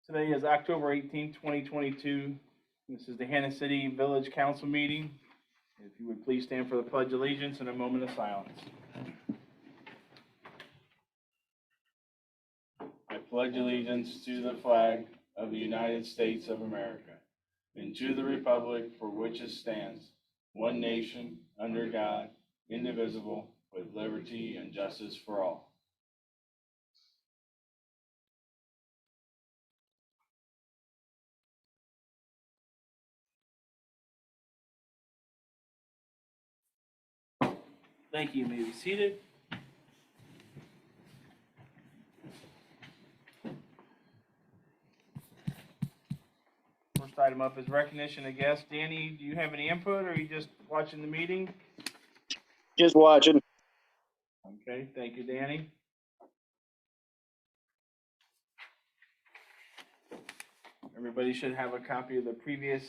Today is October 18th, 2022. This is the Hannah City Village Council meeting. If you would please stand for the Pledge of Allegiance and a moment of silence. I pledge allegiance to the flag of the United States of America and to the republic for which it stands, one nation, under God, indivisible, with liberty and justice for all. Thank you. You may be seated. First item up is recognition of guests. Danny, do you have any input, or are you just watching the meeting? Just watching. Okay, thank you, Danny. Everybody should have a copy of the previous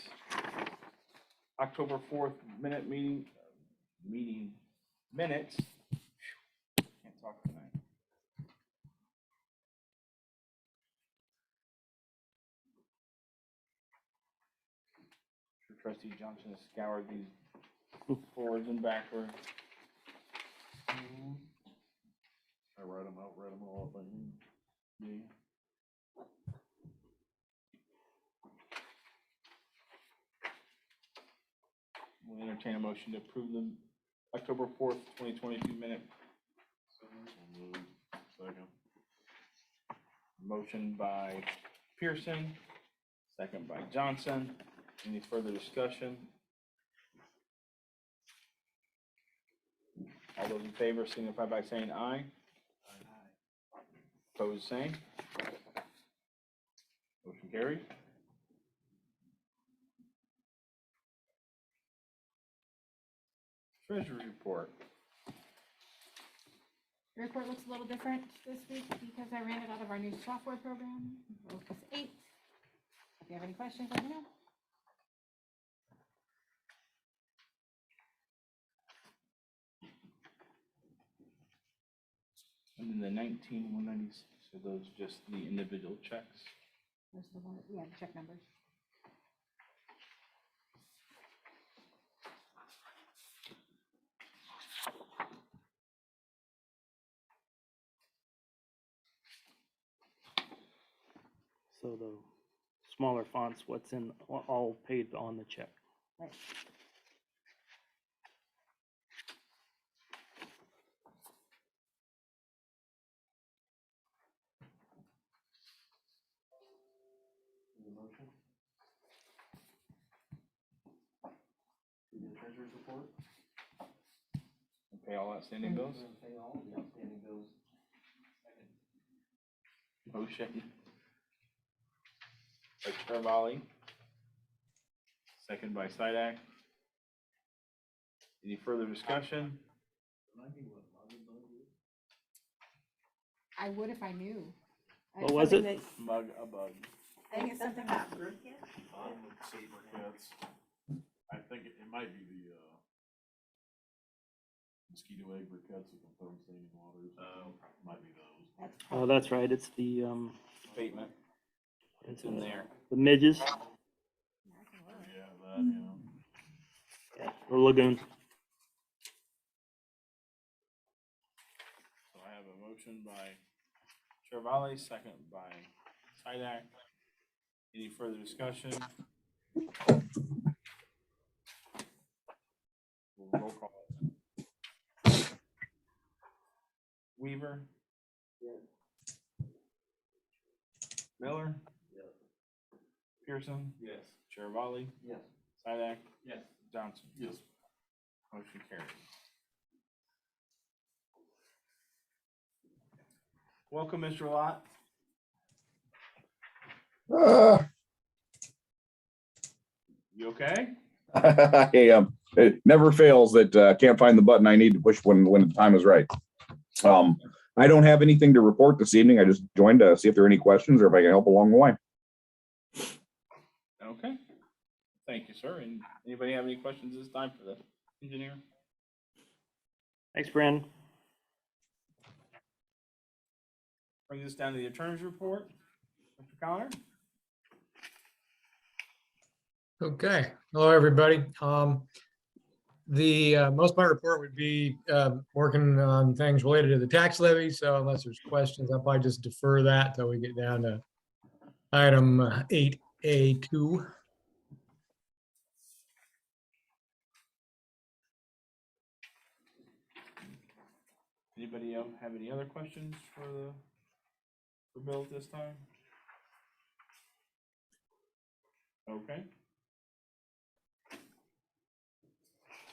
October 4th meeting minutes. Can't talk tonight. Sure, Trustee Johnson has scoured these forwards and backwards. I read them all up. Yeah. We'll entertain a motion to approve the October 4th, 2022 minute. Second. Motion by Pearson, second by Johnson. Any further discussion? All those in favor signify by saying aye. Aye. Opposed, same. Motion carried. Treasury report. The report looks a little different this week because I ran it out of our new software program, VOHC 8. If you have any questions, let me know. And then the 19,196, are those just the individual checks? There's the one, yeah, the check numbers. So the smaller fonts, what's in, all paid on the check. Right. Motion? The treasurer's report? Pay all outstanding bills? Pay all the outstanding bills. Motion by Charvali, second by Sidak. Any further discussion? I would if I knew. What was it? Mug a bug. I think it's something that, Saber cats. I think it might be the, mosquito egg briquettes that can throw in standing waters. Might be those. that's Oh, probably, that's right, it's the, Statement. It's in there. the midges, Yeah, that, you know. yeah, the lagoon. So I have a motion by Charvali, second by Sidak. Any further discussion? We'll roll call it. Weaver? Miller? Yes. Pearson? Yes. Charvali? Yes. Sidak? Yes. Johnson? Yes. Motion carried. Welcome, Mr. Lott. You okay? I am. It never fails that can't find the button I need to push when the time is right. I don't have anything to report this evening. I just joined to see if there are any questions or if I can help along the way. Okay. Thank you, sir. And anybody have any questions this time for the engineer? Thanks, Brandon. Bring this down to the attorney's report. Mr. Connor? Okay, hello, everybody. The most of my report would be working on things related to the tax levy, so unless there's questions, I'll probably just defer that till we get down to item 8A2. Anybody else have any other questions for Bill at this time? Okay.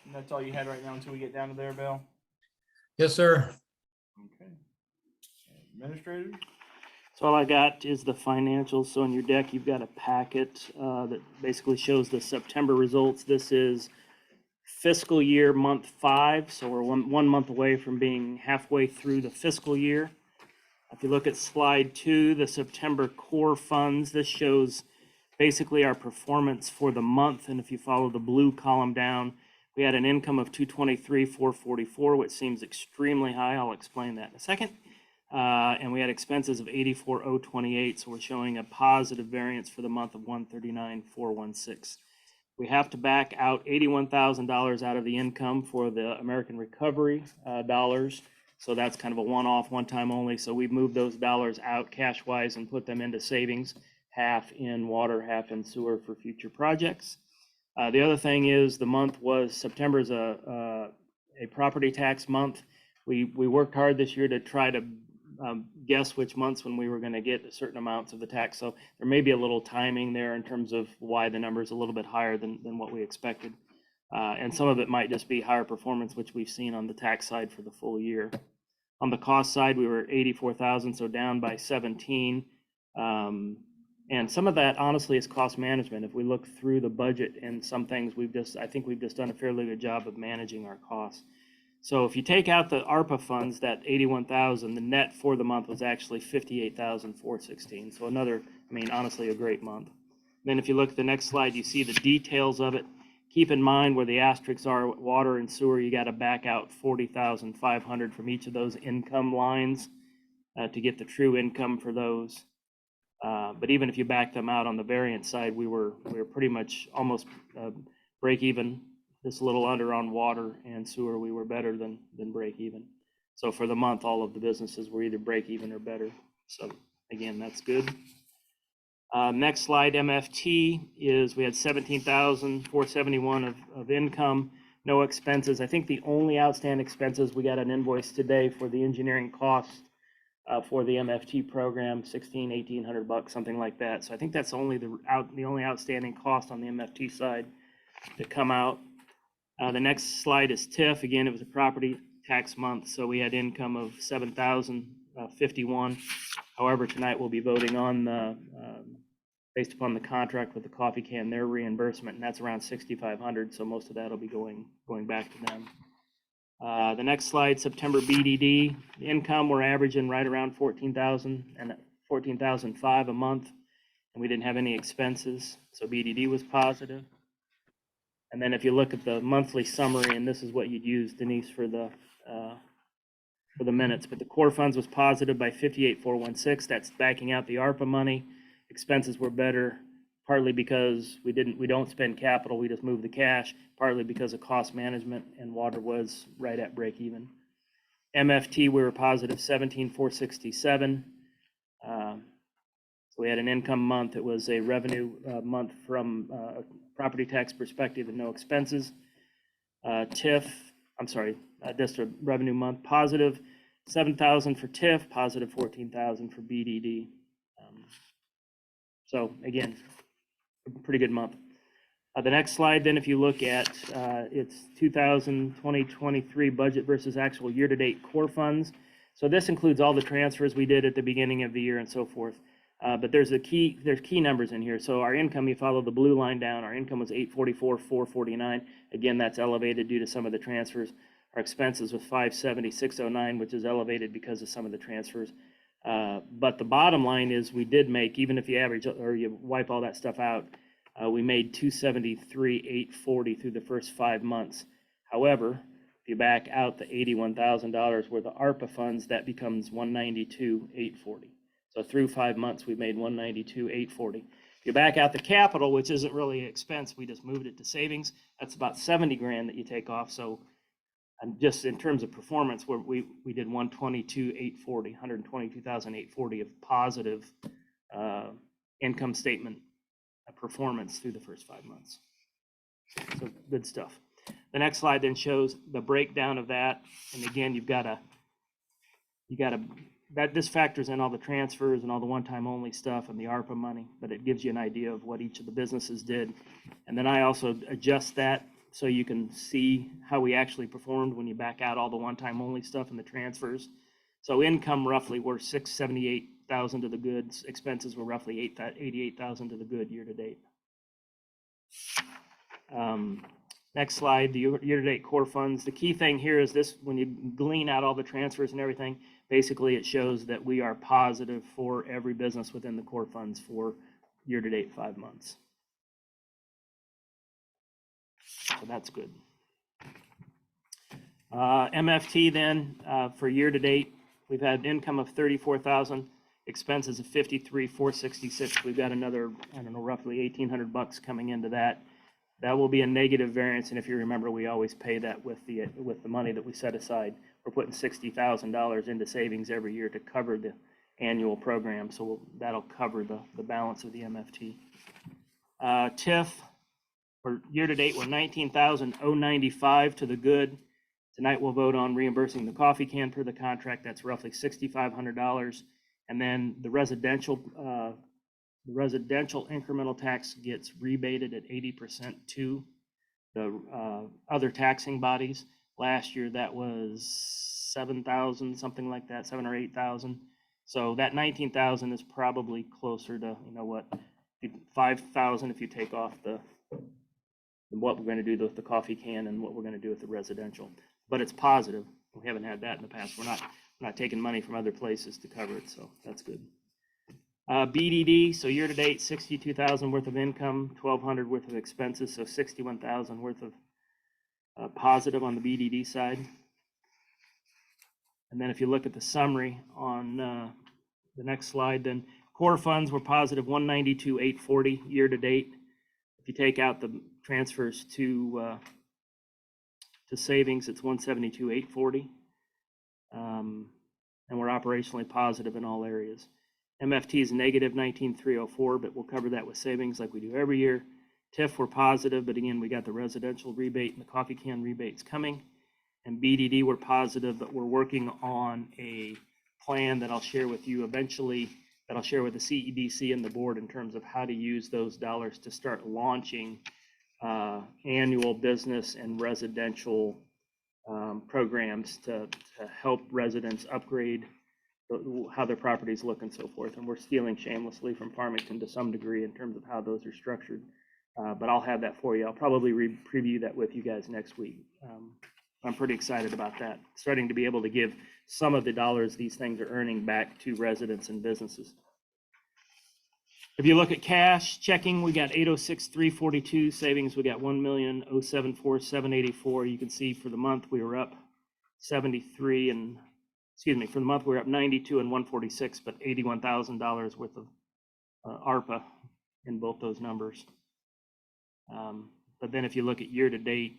And that's all you had right now until we get down to there, Bill? Yes, sir. Okay. Administrator? So all I got is the financials. So in your deck, you've got a packet that basically shows the September results. This is fiscal year month 5. So we're one month away from being halfway through the fiscal year. If you look at slide 2, the September core funds, this shows basically our performance for the month. And if you follow the blue column down, we had an income of $223,444, which seems extremely high. I'll explain that in a second. And we had expenses of $84,028, so we're showing a positive variance for the month of $139,416. We have to back out $81,000 out of the income for the American Recovery dollars. So that's kind of a one-off, one-time only. So we've moved those dollars out cash-wise and put them into savings, half in water, half in sewer for future projects. The other thing is the month was September is a property tax month. We worked hard this year to try to guess which months when we were going to get certain amounts of the tax. So there may be a little timing there in terms of why the number is a little bit higher than what we expected. And some of it might just be higher performance, which we've seen on the tax side for the full year. On the cost side, we were 84,000, so down by 17. And some of that honestly is cost management. If we look through the budget and some things I think we've just done a fairly good job of managing our costs. So if you take out the ARPA funds, that 81,000, the net for the month was actually 58,416. So another, honestly, a great month. Then if you look at the next slide, you see the details of it. Keep in mind where the asterisks are, water and sewer, you got to back out 40,500 from each of those income lines to get the true income for those. But even if you back them out on the variance side, we were pretty much almost break even. Just a little under on water and sewer, we were better than break even. So for the month, all of the businesses were either break even or better. So again, that's good. Next slide, MFT, is we had 17,471 of income, no expenses. I think the only outstanding expenses, we got an invoice today for the engineering costs for the MFT program, $1,800, something like that. So I think that's only the only outstanding cost on the MFT side to come out. The next slide is TIF. Again, it was a property tax month, so we had income of $7,051. However, tonight we'll be voting on based upon the contract with the coffee can, their reimbursement, and that's around $6,500. So most of that will be going back to them. The next slide, September BDD income, we're averaging right around 14,000 and 14,005 a month, and we didn't have any expenses, so BDD was positive. And then if you look at the monthly summary, and this is what you'd use, Denise, for the minutes, but the core funds was positive by 58,416. That's backing out the ARPA money. Expenses were better, partly because we don't spend capital, we just move the cash, partly because of cost management, and water was right at break even. MFT, we were positive 17,467. So we had an income month. It was a revenue month from a property tax perspective and no expenses. TIF, just a revenue month, positive 7,000 for TIF, positive 14,000 for BDD. So again, a pretty good month. The next slide, then, if you look at it's 2020-23 budget versus actual year-to-date core funds. So this includes all the transfers we did at the beginning of the year and so forth. But there's key numbers in here. So our income, you follow the blue line down, our income was 844,449. Again, that's elevated due to some of the transfers. Our expenses was 570,609, which is elevated because of some of the transfers. But the bottom line is we did make, even if you average or you wipe all that stuff out, we made 273,840 through the first 5 months. However, if you back out the $81,000 worth of ARPA funds, that becomes 192,840. So through 5 months, we made 192,840. If you back out the capital, which isn't really an expense, we just moved it to savings, that's about 70 grand that you take off. So and just in terms of performance, we did 122,840, 122,840 of positive income statement performance through the first 5 months. So good stuff. The next slide then shows the breakdown of that. And again, this factors in all the transfers and all the one-time only stuff and the ARPA money, but it gives you an idea of what each of the businesses did. And then I also adjust that so you can see how we actually performed when you back out all the one-time only stuff and the transfers. So income roughly were 678,000 to the goods. Expenses were roughly 88,000 to the good year to date. Next slide, the year-to-date core funds. The key thing here is this: when you glean out all the transfers and everything, basically it shows that we are positive for every business within the core funds for year-to-date 5 months. So that's good. MFT then, for year-to-date, we've had income of 34,000, expenses of 53,466. We've got another, I don't know, roughly 1,800 bucks coming into that. That will be a negative variance, and if you remember, we always pay that with the money that we set aside. We're putting $60,000 into savings every year to cover the annual program, so that'll cover the balance of the MFT. TIF for year to date, we're 19,095 to the good. Tonight we'll vote on reimbursing the coffee can per the contract. That's roughly $6,500, and then the residential incremental tax gets rebated at 80% to the other taxing bodies. Last year, that was 7,000, something like that, 7 or 8,000. So that 19,000 is probably closer to, 5,000 if you take off what we're going to do with the coffee can and what we're going to do with the residential. But it's positive. We haven't had that in the past. We're not taking money from other places to cover it, so that's good. BDD, so year to date, 62,000 worth of income, 1,200 worth of expenses, so 61,000 worth of positive on the BDD side. And then if you look at the summary on the next slide, then core funds were positive 192,840 year to date. If you take out the transfers to savings, it's 172,840. And we're operationally positive in all areas. MFT is negative 19,304, but we'll cover that with savings like we do every year. TIF we're positive, but again, we got the residential rebate and the coffee can rebates coming. And BDD we're positive, but we're working on a plan that I'll share with you eventually, that I'll share with the CEDC and the board in terms of how to use those dollars to start launching annual business and residential programs to help residents upgrade how their properties look and so forth. And we're stealing shamelessly from Farmington to some degree in terms of how those are structured. But I'll have that for you. I'll probably preview that with you guys next week. I'm pretty excited about that. Starting to be able to give some of the dollars these things are earning back to residents and businesses. If you look at cash, checking, we got 806,342, savings, we got 1,074,784. You can see for the month we were up 73 and, excuse me, for the month we were up 92 and 146, but $81,000 worth of ARPA in both those numbers. But then if you look at year to date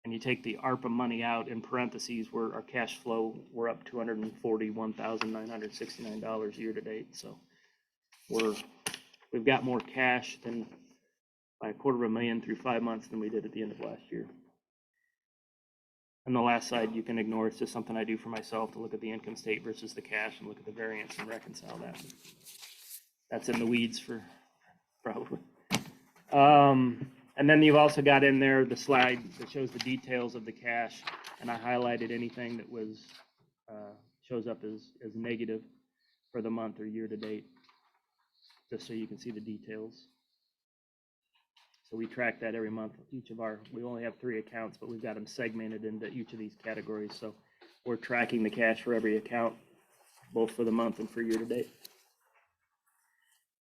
and you take the ARPA money out in parentheses, where our cash flow, we're up $241,969 year to date. So we've got more cash than by $250,000 through 5 months than we did at the end of last year. And the last side you can ignore. It's just something I do for myself to look at the income statement versus the cash and look at the variance and reconcile that. That's in the weeds for probably. And then you've also got in there the slide that shows the details of the cash, and I highlighted anything that was shows up as negative for the month or year to date, just so you can see the details. So we track that every month. We only have 3 accounts, but we've got them segmented into each of these categories. So we're tracking the cash for every account, both for the month and for year to date.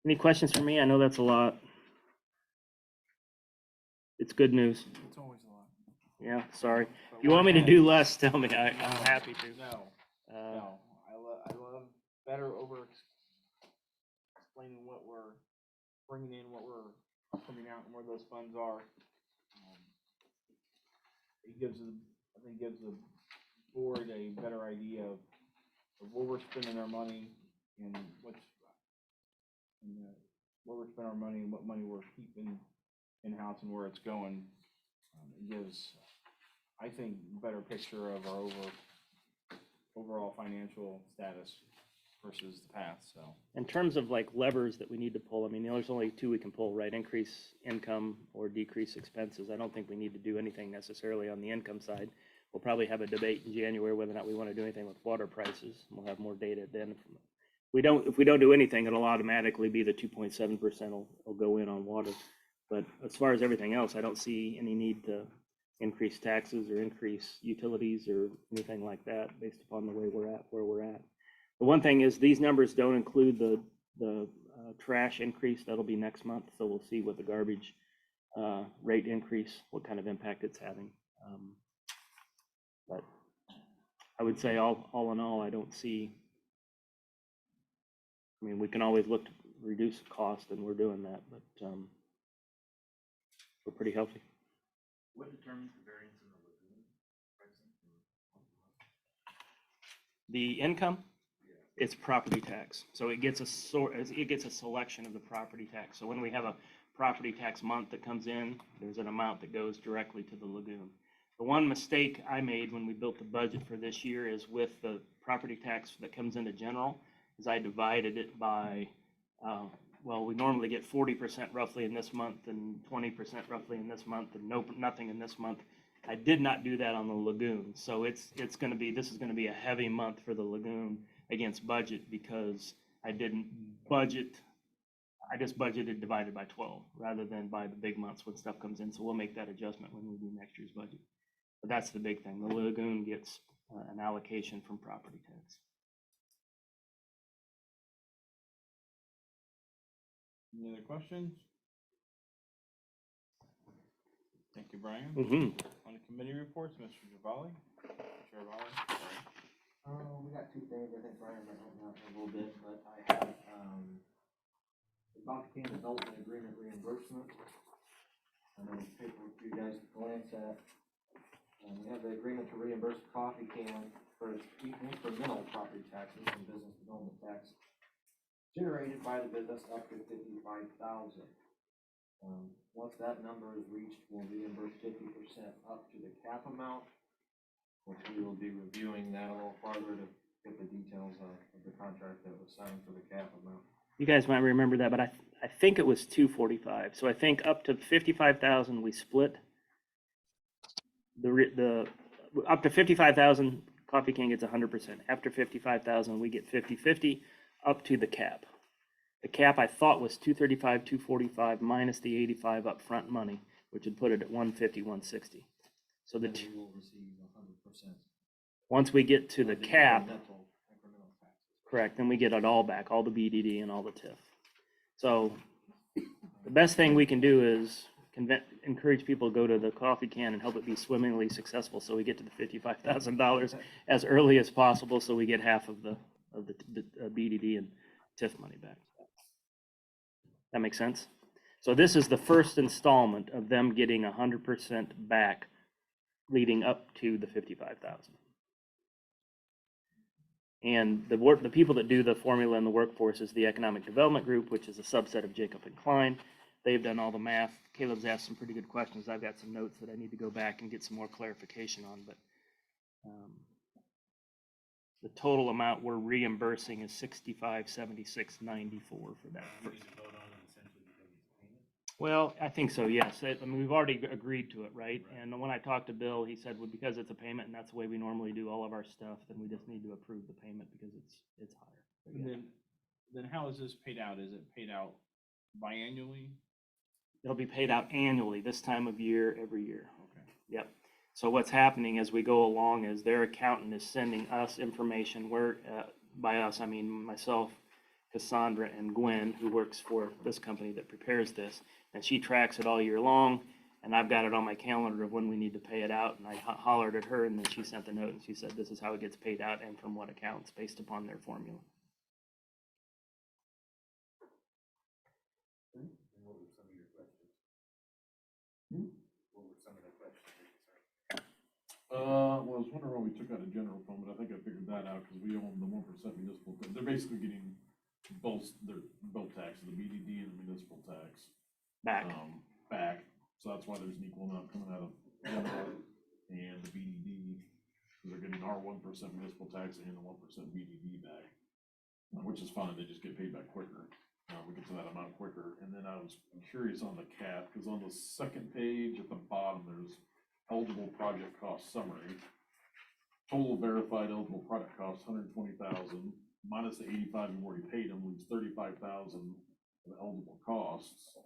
Any questions for me? I know that's a lot. It's good news. It's always a lot. Yeah, sorry. If you want me to do less, tell me. I'm happy to. No, no. I love better over explaining what we're bringing in what we're coming out and where those funds are. It gives the board a better idea of where we're spending our money and where we're spending our money and what money we're keeping in-house and where it's going. It gives, I think, a better picture of our overall financial status versus the past, so. In terms of like levers that we need to pull, I mean, there's only two we can pull, right? Increase income or decrease expenses. I don't think we need to do anything necessarily on the income side. We'll probably have a debate in January whether or not we want to do anything with water prices. We'll have more data then. If we don't do anything, it'll automatically be the 2.7% will go in on water. But as far as everything else, I don't see any need to increase taxes or increase utilities or anything like that based upon the way where we're at. The one thing is these numbers don't include the trash increase. That'll be next month. So we'll see what the garbage rate increase, what kind of impact it's having. But I would say all in all, I don't see, I mean, we can always look to reduce cost and we're doing that, but we're pretty healthy. What determines the variance in the lagoon pricing? The income, it's property tax. So it gets a selection of the property tax. So when we have a property tax month that comes in, there's an amount that goes directly to the lagoon. The one mistake I made when we built the budget for this year is with the property tax that comes into general, is I divided it by, well, we normally get 40% roughly in this month and 20% roughly in this month and nothing in this month. I did not do that on the lagoon. So this is going to be a heavy month for the lagoon against budget because I didn't budget. I just budgeted divided by 12 rather than by the big months when stuff comes in. So we'll make that adjustment when we do next year's budget. But that's the big thing. The lagoon gets an allocation from property tax. Any other questions? Thank you, Brian. On the committee reports, Mr. Javali. Chair Javali, sorry. We got two things. I think Brian might help me out a little bit, but I have, the Bobcat Development Agreement reimbursement. And then paperwork for you guys to glance at. We have the agreement to reimburse coffee can for its incremental property taxes and business development tax generated by the business up to $55,000. Once that number is reached, we'll reimburse 50% up to the cap amount, which we will be reviewing that a little farther to get the details of the contract that was signed for the cap amount. You guys might remember that, but I think it was 245. So I think up to 55,000 we split. The up to 55,000 Coffee Can gets 100%. After 55,000 we get 50-50 up to the cap. The cap I thought was 235, 245 minus the 85 upfront money, which would put it at 150, 160. So we will receive 100%. Once we get to the cap, Incremental taxes. correct, then we get it all back, all the BDD and all the TIF. So the best thing we can do is encourage people to go to the Coffee Can and help it be swimmingly successful so we get to the $55,000 as early as possible so we get half of the BDD and TIF money back. That makes sense? So this is the first installment of them getting 100% back leading up to the 55,000. And the people that do the formula in the workforce is the Economic Development Group, which is a subset of Jacob and Klein. They've done all the math. Caleb's asked some pretty good questions. I've got some notes that I need to go back and get some more clarification on, but the total amount we're reimbursing is $65,76.94 for that. Well, I think so, yes. I mean, we've already agreed to it, right? And when I talked to Bill, he said, well, because it's a payment and that's the way we normally do all of our stuff, then we just need to approve the payment because it's higher. And then how is this paid out? Is it paid out biannually? It'll be paid out annually this time of year, every year. Okay. Yep. So what's happening as we go along is their accountant is sending us information. By us, I mean myself, Cassandra, and Gwen, who works for this company that prepares this. And she tracks it all year long. And I've got it on my calendar of when we need to pay it out. And I hollered at her, and then she sent the note and she said, this is how it gets paid out and from what accounts based upon their formula. Well, I was wondering when we took out a general fund, but I think I figured that out, because we own the 1% municipal, they're basically getting both taxes, the BDD and the municipal tax. Back. Back, so that's why there's an equal amount coming out of general and the BDD, because they're getting our 1% municipal tax and the 1% BDD back, which is fine, they just get paid back quicker. We get to that amount quicker, and then I was curious on the cap, because on the second page at the bottom, there's eligible project cost summary. Total verified eligible project cost, 120,000, minus the 85 you've already paid them, leaves 35,000 of eligible costs,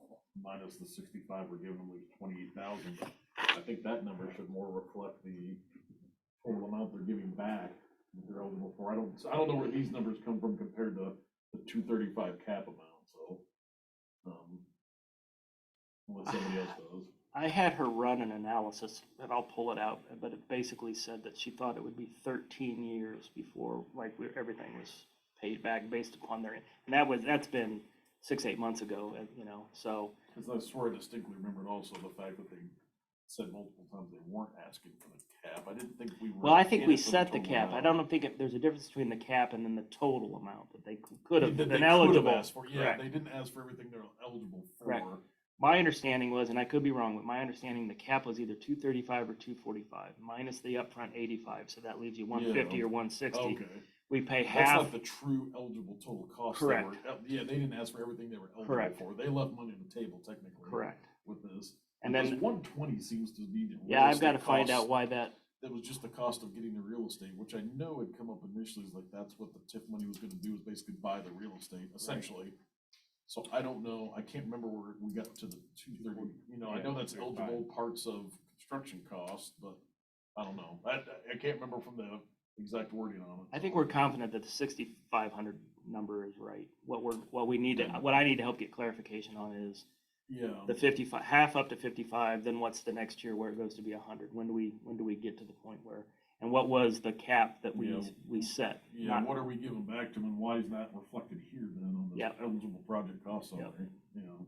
minus the 65 we're giving them, leaves 28,000. I think that number should more reflect the total amount they're giving back that they're eligible for. I don't know where these numbers come from compared to the 235 cap amount, so, unless somebody else does. I had her run an analysis, and I'll pull it out, but it basically said that she thought it would be 13 years before, like, everything was paid back based upon their, and that's been 6-8 months ago, you know, so. Because I swear I distinctly remembered also the fact that they said multiple times they weren't asking for the cap. I didn't think we were. Well, I think in we it for set the total cap. I amount. don't think there's a difference between the cap and then the total amount that they could have That they been could have eligible. asked for. Yeah, Correct. they didn't ask for everything they're eligible for. Correct. My understanding was, and I could be wrong, but my understanding the cap was either 235 or 245 minus the upfront 85, so that leaves you 150 or 160. Okay. We pay That's half. not the true eligible total cost. Correct. Yeah, they didn't ask for everything they were eligible Correct. for. They left money on the table technically. Correct. With this. And Because then, 120 seems to be the real yeah, I've got to estate find cost. out why that. That was just the cost of getting the real estate, which I know had come up initially, is like, that's what the TIF money was gonna do, is basically buy the real estate, essentially. So I don't know, I can't remember where we got to the 230, you know, I know that's eligible parts of construction costs, but I don't know. I can't remember from the exact wording on it. I think we're confident that the 6,500 number is right. What I need to help get clarification on is Yeah, the 55, half up to 55, then what's the next year where it goes to be 100? When do we get to the point where, and what was the cap that Yeah. we set? yeah, Not- what are we giving back to them, and why is that reflected here then on the Yep. eligible project cost Yep. summary, you know?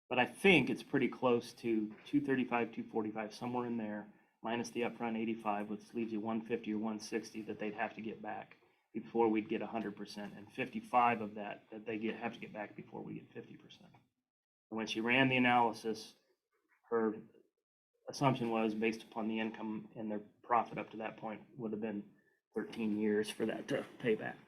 But I think it's pretty close to 235, 245, somewhere in there, minus the upfront 85, which leaves you 150 or 160 that they'd have to get back before we'd get 100%, and 55 of that they have to get back before we get 50%. And when she ran the analysis, her assumption was based upon the income and their profit up to that point would have been 13 years for that to pay back.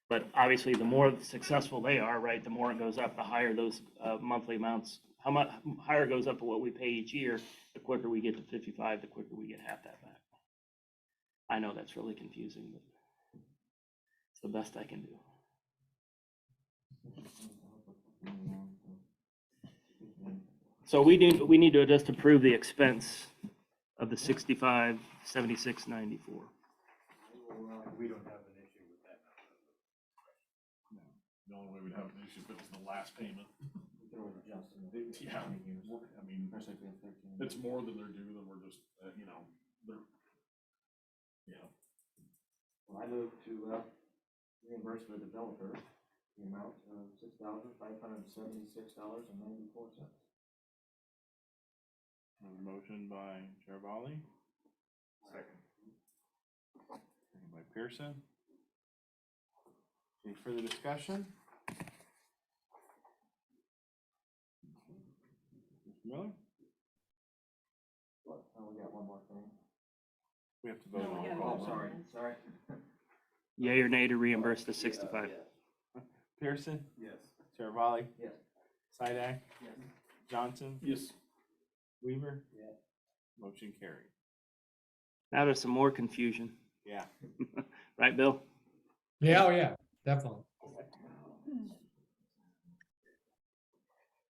But obviously, the more successful they are, right, the more it goes up, the higher those monthly amounts, how much higher it goes up to what we pay each year, the quicker we get to 55, the quicker we get half that back. I know that's really confusing, but it's the best I can do. So we need to just approve the expense of the 65, 76, 94. We don't have an issue with that. The only way we'd have an issue if it was the last payment. We can always adjust in the Yeah, coming years. I mean, Especially if we have 13. it's more than they're due, then we're just, you know, they're, yeah. Well, I move to reimburse the developer the amount of $6,576.94. Motion by Chair Volley. Second by Pearson. Any further discussion? Mr. Miller? What? Oh, we got one more thing. We have to vote on it. Oh, sorry. Yea or nay to reimburse the 65? Pearson? Yes. Chair Volley? Yes. Sidak? Yes. Johnson? Yes. Weaver? Yeah. Motion carried. Now there's some more confusion. Yeah. Right, Bill? Yeah, oh yeah, definitely.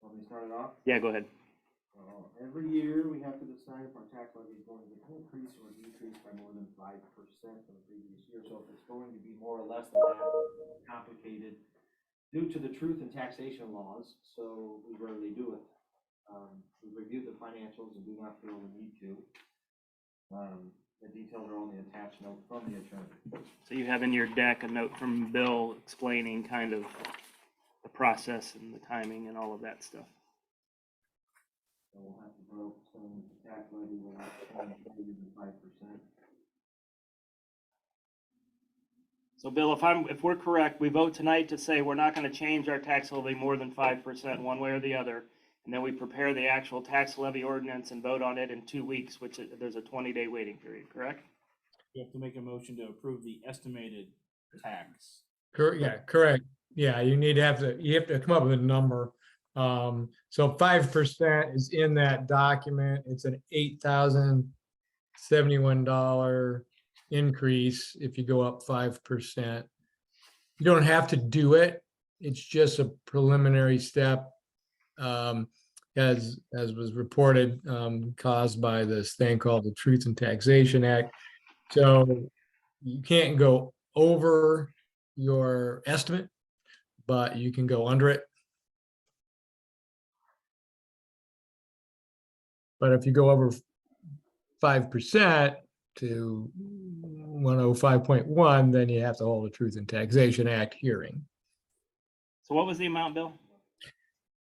Want me to start it off? Yeah, go ahead. Every year, we have to decide if our tax levy is going to increase or decrease by more than 5% from the previous year. So if it's going to be more or less than that, it's complicated due to the truth in taxation laws, so we rarely do it. We've reviewed the financials and do not feel the need to. The details are on the attached note from the attorney. So you have in your deck a note from Bill explaining kind of the process and the timing and all of that stuff. So we'll have to vote, so the tax levy will not change greater than 5%. So Bill, if we're correct, we vote tonight to say we're not gonna change our tax levy more than 5% one way or the other. And then we prepare the actual tax levy ordinance and vote on it in 2 weeks, which there's a 20-day waiting period, correct? You have to make a motion to approve the estimated tax. Yeah, correct. Yeah, you have to come up with a number. So 5% is in that document. It's an $8,071 increase if you go up 5%. You don't have to do it. It's just a preliminary step. As was reported, caused by this thing called the Truth in Taxation Act. So you can't go over your estimate, but you can go under it. But if you go over 5% to 105.1, then you have to hold a Truth in Taxation Act hearing. So what was the amount, Bill?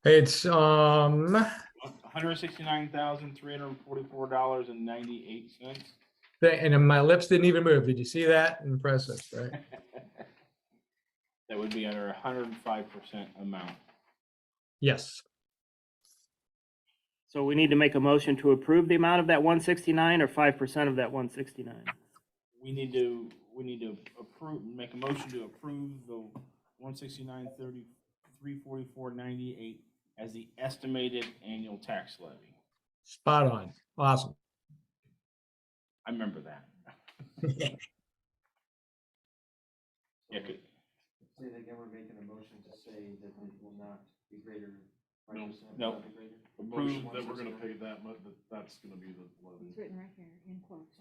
It's $169,344.98. and my lips didn't even move. Did you see that? Impressive, right? That would be under 105% amount. Yes. So we need to make a motion to approve the amount of that 169 or 5% of that 169? We need to make a motion to approve the 169,344.98 as the estimated annual tax levy. Spot on. Awesome. I remember that. Yeah, good. Say that again, we're making a motion to say that it will not be greater than 5%. No. not be greater. The motion that we're gonna pay that much, that's gonna be the levy. It's written right here in quotes.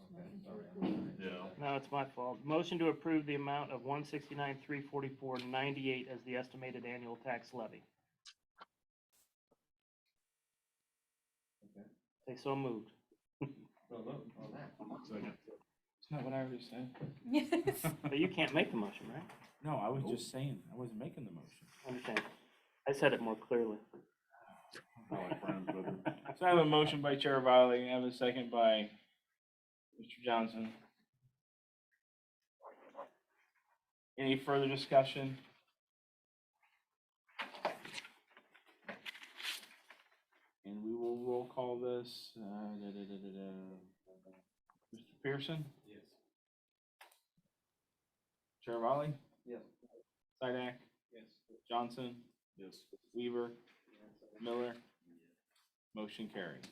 Yeah. No, it's my fault. Motion to approve the amount of 169,344.98 as the estimated annual tax levy. Okay. Say so moved. So vote on that. Second. It's not what I already said. But you can't make the motion, right? No, I was just saying, I wasn't making the motion. I understand. I said it more clearly. I like Brian's better. So I have a motion by Chair Riley, I have a second by Mr. Johnson. Any further discussion? And we will roll call this. Mr. Pearson? Yes. Chair Riley? Yes. Sidak? Yes. Johnson? Yes. Weaver? Miller? Motion carried.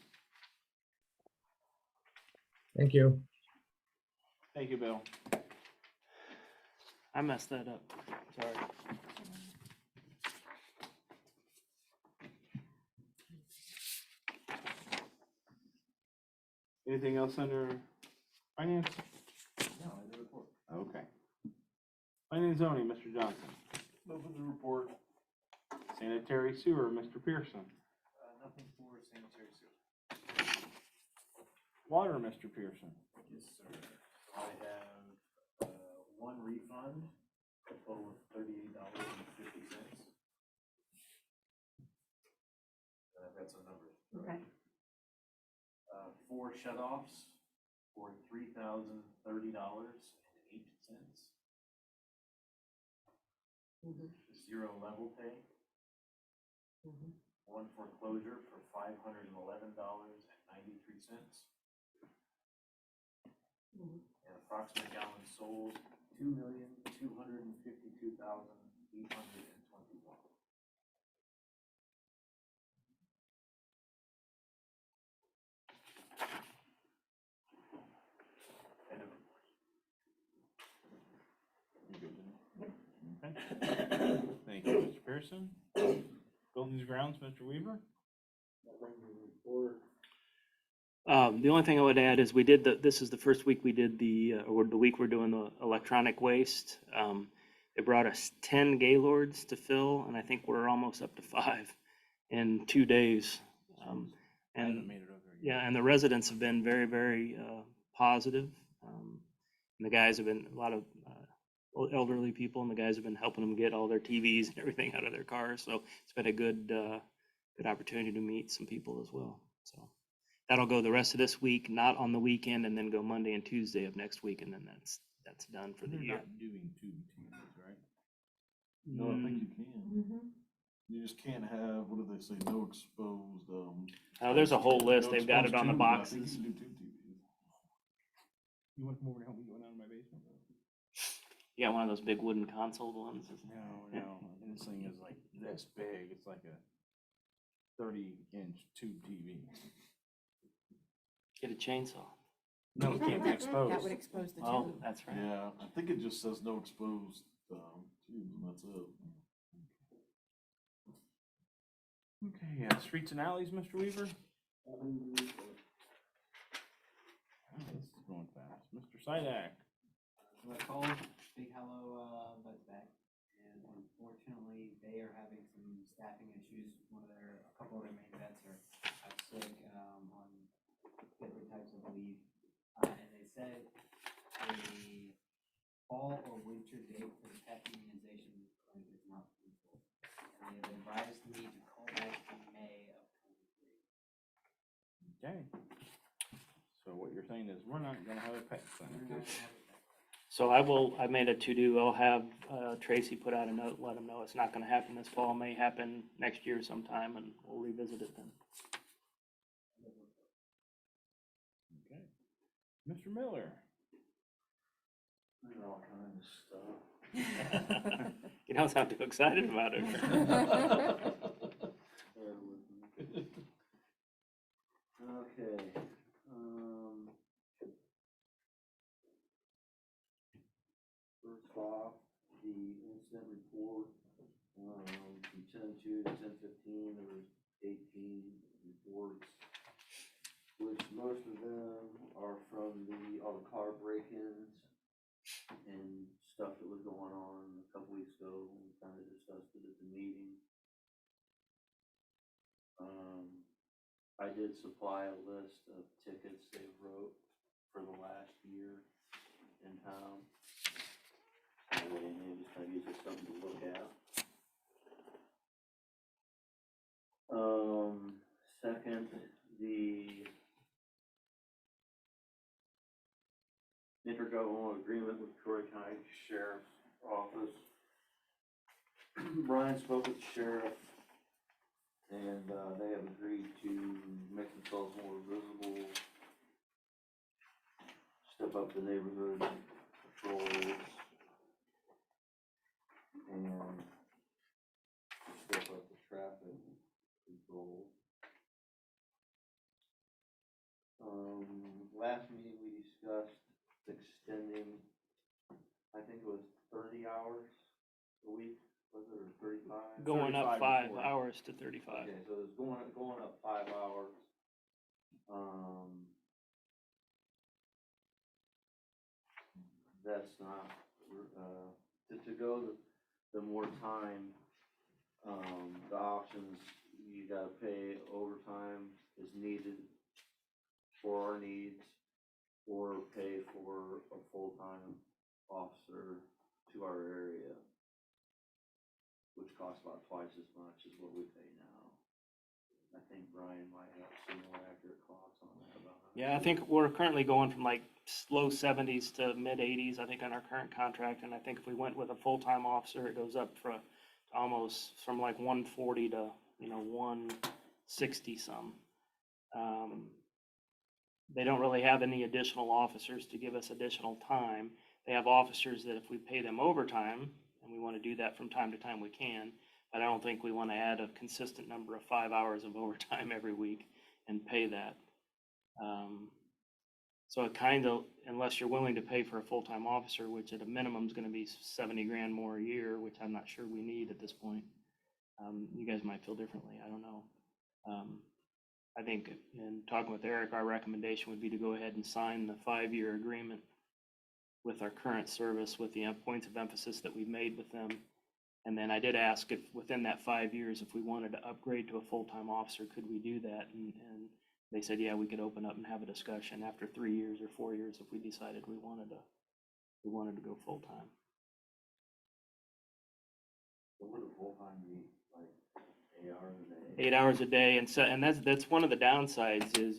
Thank you. Thank you, Bill. I messed that up. Sorry. Anything else under finance? No, I did report. Okay. Planning and zoning, Mr. Johnson. Nothing to report. Sanitary sewer, Mr. Pearson. Nothing for sanitary sewer. Water, Mr. Pearson. Yes, sir. So I have, one refund, a total of $38.50. I've got some numbers. Okay. 4 shut-offs for $3,030.08. 0 level pay. 1 foreclosure for $511.93. And approximate gallons sold, 2,252,821. End of report. Okay. Thank you, Mr. Pearson. Buildings grounds, Mr. Weaver. The only thing I would add is this is the first week we did or the week we're doing the electronic waste. They brought us 10 Gaylords to fill, and I think we're almost up to 5 in 2 days. I haven't made it over yet. Yeah, and the residents have been very, very positive. And the guys have been, a lot of elderly people, and the guys have been helping them get all their TVs and everything out of their cars. So it's been a good opportunity to meet some people as well. So that'll go the rest of this week, not on the weekend, and then go Monday and Tuesday of next week, and then that's done for the They're year. not doing tube TVs, right? No, I think you can. You just can't have, what do they say, no exposed, Oh, there's a whole list. no They've got it exposed on the tubes, but I think boxes. You can do tube TVs. You want to come over and help me go down to my basement? You got one of those big wooden console ones? No, and this thing is like this big, it's like a 30-inch tube TV. Get a chainsaw. No, it can't be exposed. That would expose the Oh, tube. that's right. Yeah, I think it just says no exposed, tubes, and that's it. Okay, yeah, streets and alleys, Mr. Weaver? Oh, this is going fast. Mr. Sidak? So I called Big Hello, Bud's back, and unfortunately, they are having some staffing issues. A couple of their main vets are out sick, on different types of leave. And they said a fall or winter date for the pet immunization clinic is not feasible. And they have advised me to call back in May of 23. Okay. So what you're saying is we're not gonna have a pet We're clinic. not gonna have it back. So I made a to-do. I'll have Tracy put out a note, let them know it's not gonna happen this fall, may happen next year sometime, and we'll revisit it then. Okay. Mr. Miller? There's all kinds of stuff. You don't sound too excited about it. Bear with me. Okay, first off, the incident report, from 10:02 to 10:15, there was 18 reports, which most of them are from all the car break-ins and stuff that was going on a couple weeks ago. We kind of discussed it at the meeting. I did supply a list of tickets they wrote for the last year in town. That way, it just kind of gives us something to look at. Second, the intergovernmental agreement with Troy County Sheriff's Office. Brian spoke with the sheriff, and they have agreed to make themselves more visible, step up the neighborhood patrols, and step up the traffic control. Last meeting we discussed extending, I think it was 30 hours a week, was it, or 35? Going up 35 or 5 40. hours to 35. Okay, so it's going up 5 hours. That's not, to go the more time, the options, you gotta pay overtime is needed for our needs, or pay for a full-time officer to our area, which costs about twice as much as what we pay now. I think Brian might have some more accurate costs on that about that. Yeah, I think we're currently going from like low 70s to mid 80s, I think, on our current contract. And I think if we went with a full-time officer, it goes up for almost from like 140 to, 160 some. They don't really have any additional officers to give us additional time. They have officers that if we pay them overtime, and we want to do that from time to time, we can. But I don't think we want to add a consistent number of 5 hours of overtime every week and pay that. So it kind of, unless you're willing to pay for a full-time officer, which at a minimum is going to be 70 grand more a year, which I'm not sure we need at this point. You guys might feel differently, I don't know. I think in talking with Eric, our recommendation would be to go ahead and sign the 5-year agreement with our current service, with the points of emphasis that we've made with them. And then I did ask if within that 5 years, if we wanted to upgrade to a full-time officer, could we do that? And they said, yeah, we could open up and have a discussion after 3 years or 4 years if we decided we wanted to go full-time. So would a full-time be like 8 hours a day? 8 hours a day. And so, and that's one of the downsides is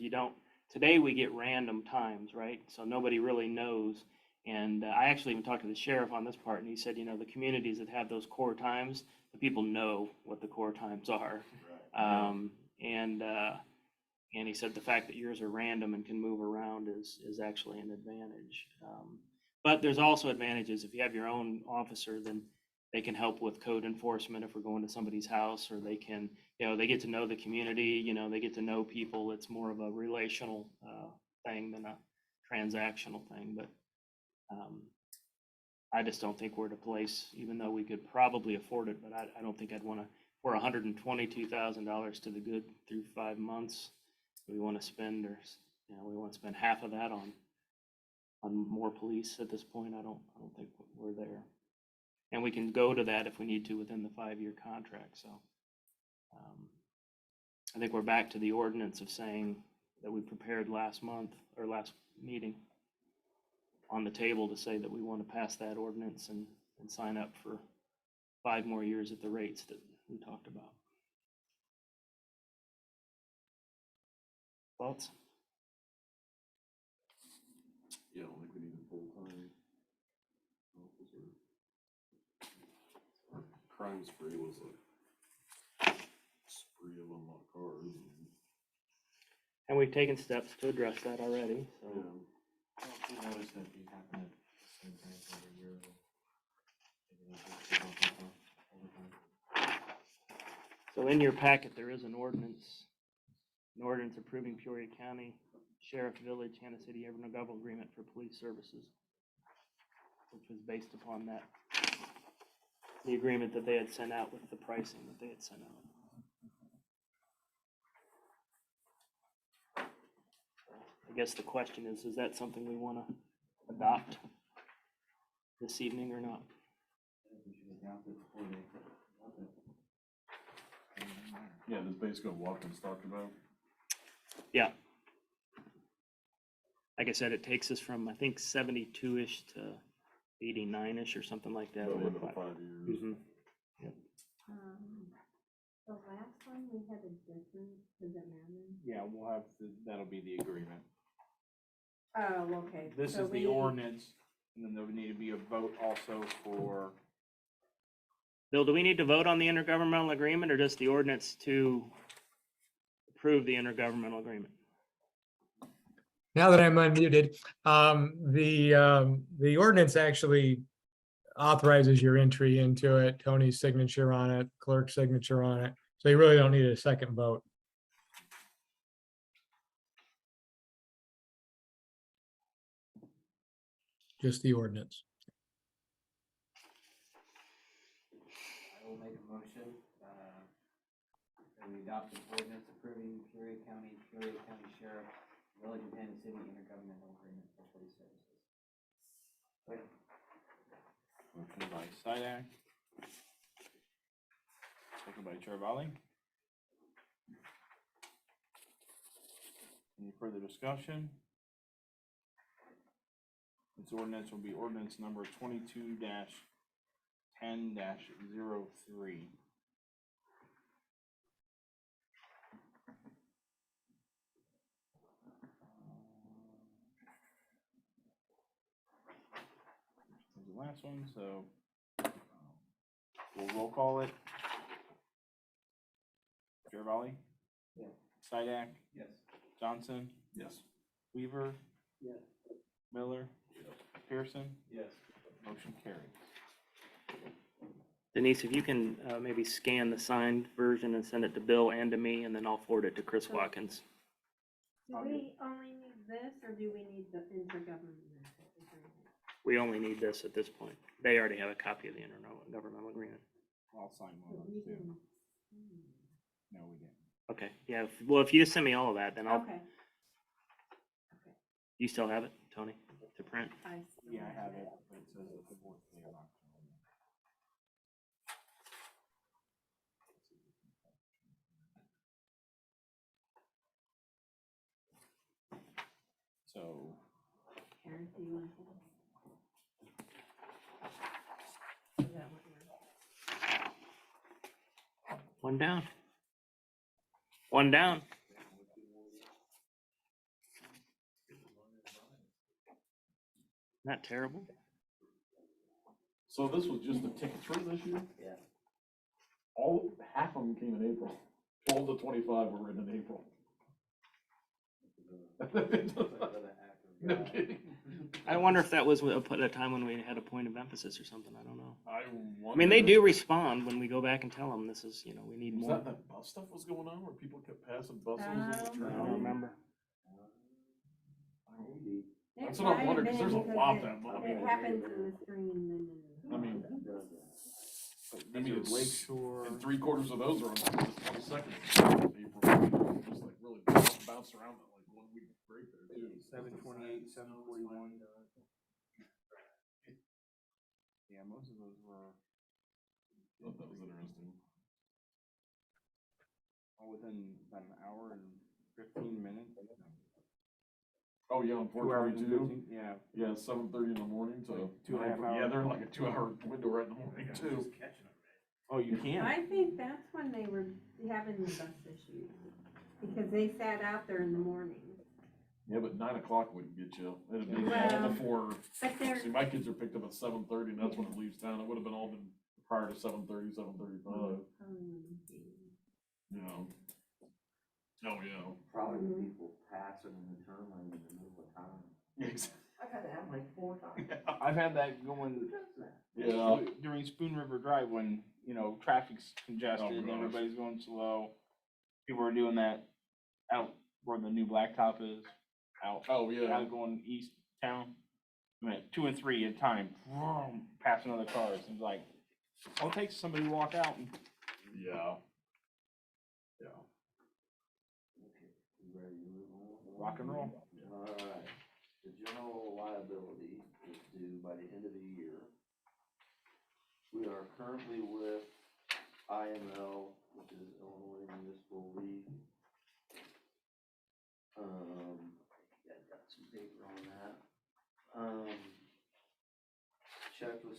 today we get random times, right? So nobody really knows. And I actually even talked to the sheriff on this part, and he said, the communities that have those core times, the people know what the core times are. And he said the fact that yours are random and can move around is actually an advantage. But there's also advantages. If you have your own officer, then they can help with code enforcement if we're going to somebody's house, or they can, they get to know the community, they get to know people. It's more of a relational thing than a transactional thing. But I just don't think we're at a place, even though we could probably afford it, but I don't think I'd want to, for $122,000 to the good through 5 months, we want to spend, or, we want to spend half of that on more police at this point. I don't think we're there. And we can go to that if we need to within the 5-year contract. So I think we're back to the ordinance of saying that we prepared last month or last meeting on the table to say that we want to pass that ordinance and sign up for 5 more years at the rates that we talked about. Thoughts? Yeah, I don't think we need a full-time officer. Our crime spree was like spree of unlocked cars. And we've taken steps to address that already. So. Yeah. I don't see notice that you happen at the same time every year. Maybe that's just overtime. So in your packet, there is an ordinance approving Peoria County Sheriff Village, Hannah City intergovernmental agreement for police services, which was based upon the agreement that they had sent out with the pricing that they had sent out. I guess the question is that something we want to adopt this evening or not? I think we should adopt it before they adopt it. Yeah, this basically what Watkins talked about. Yeah. Like I said, it takes us from, I think, 72-ish to 89-ish or something like that. Over over the 5 5 years. Mhm. The last one, we had a different, does it matter? Yeah, we'll have, that'll be the agreement. Oh, okay. This So is the we- ordinance, and then there would need to be a vote also for, Bill, do we need to vote on the intergovernmental agreement or just the ordinance to approve the intergovernmental agreement? Now that I'm unmuted, the ordinance actually authorizes your entry into it, Tony's signature on it, clerk's signature on it. So you really don't need a second vote. Just the ordinance. I will make a motion, that we adopt an ordinance approving Peoria County Sheriff, Village of Hannah City intergovernmental agreement for police services. motion by Sidak, second by Chair Valley. Any further discussion? This ordinance will be ordinance number 22-10-03. This is the last one, so we'll roll call it. Chair Valley? Yes. Sidak? Yes. Johnson? Yes. Weaver? Yes. Miller? Yes. Pearson? Yes. Motion carries. Denise, if you can maybe scan the signed version and send it to Bill and to me, and then I'll forward it to Chris Watkins. Do we only need this, or do we need the intergovernmental agreement? We only need this at this point. They already have a copy of the intergovernmental agreement. I'll sign one But of we those too. can- No, we didn't. Okay, yeah, well, if you just send me all of that, then I'll, Okay. you still have it, Tony, to print? I Yeah, I have it, but it says it's the fourth day of October. So, Karen, do you want to? One down. One down. Not terrible. So this was just a ticket through this year? Yeah. Half of them came in April. 12 to 25 were written in April. No kidding. I wonder if that was a time when we had a point of emphasis or something. I don't know. I I mean, they wonder- do respond when we go back and tell them this is, we need Was more. that bus stuff was going on where people kept passing buses? Um, on the I train? don't remember. Maybe. That's what I'm wondering, 'cause there's a lot that month. It happens in the spring and then in the. I mean, These are it's- Lakeshore. And 3/4 of those are on the 22nd of April. Just like really bounced around that like 1 week break there too. 728, 741. Yeah, most of those were Thought that was interesting. all within about an hour and 15 minutes. Oh, yeah, on 2 hours and 422. 15, yeah. Yeah, 7:30 in the morning to. Like 2.5 Yeah, hours. they're in like a 2-hour window right in the morning too. Oh, you can. I think that's when they were having the bus issues, because they sat out there in the morning. Yeah, but 9 o'clock wouldn't get you. It'd be Well, all before. But they're, See, my kids are picked up at 7:30 and that's when it leaves town. It would have been all been prior to 7:30, 7:35, you know. Oh, yeah. Probably the people passing in the turn lane in the middle of town. I've had that like 4 times. I've had that going Yeah. during Spoon River Drive when, traffic's congested and gosh. everybody's going slow. People are doing that out where the new blacktop is, out Oh, yeah. out going east town. I mean, 2 and 3 at a time, vroom, passing other cars. It's like, all it takes is somebody to walk out and Yeah. Yeah. You ready to move on? rock and roll. Alright, the general liability is due by the end of the year. We are currently with IML, which is Illinois Municipal League. Yeah, got some paper on that. Checked with,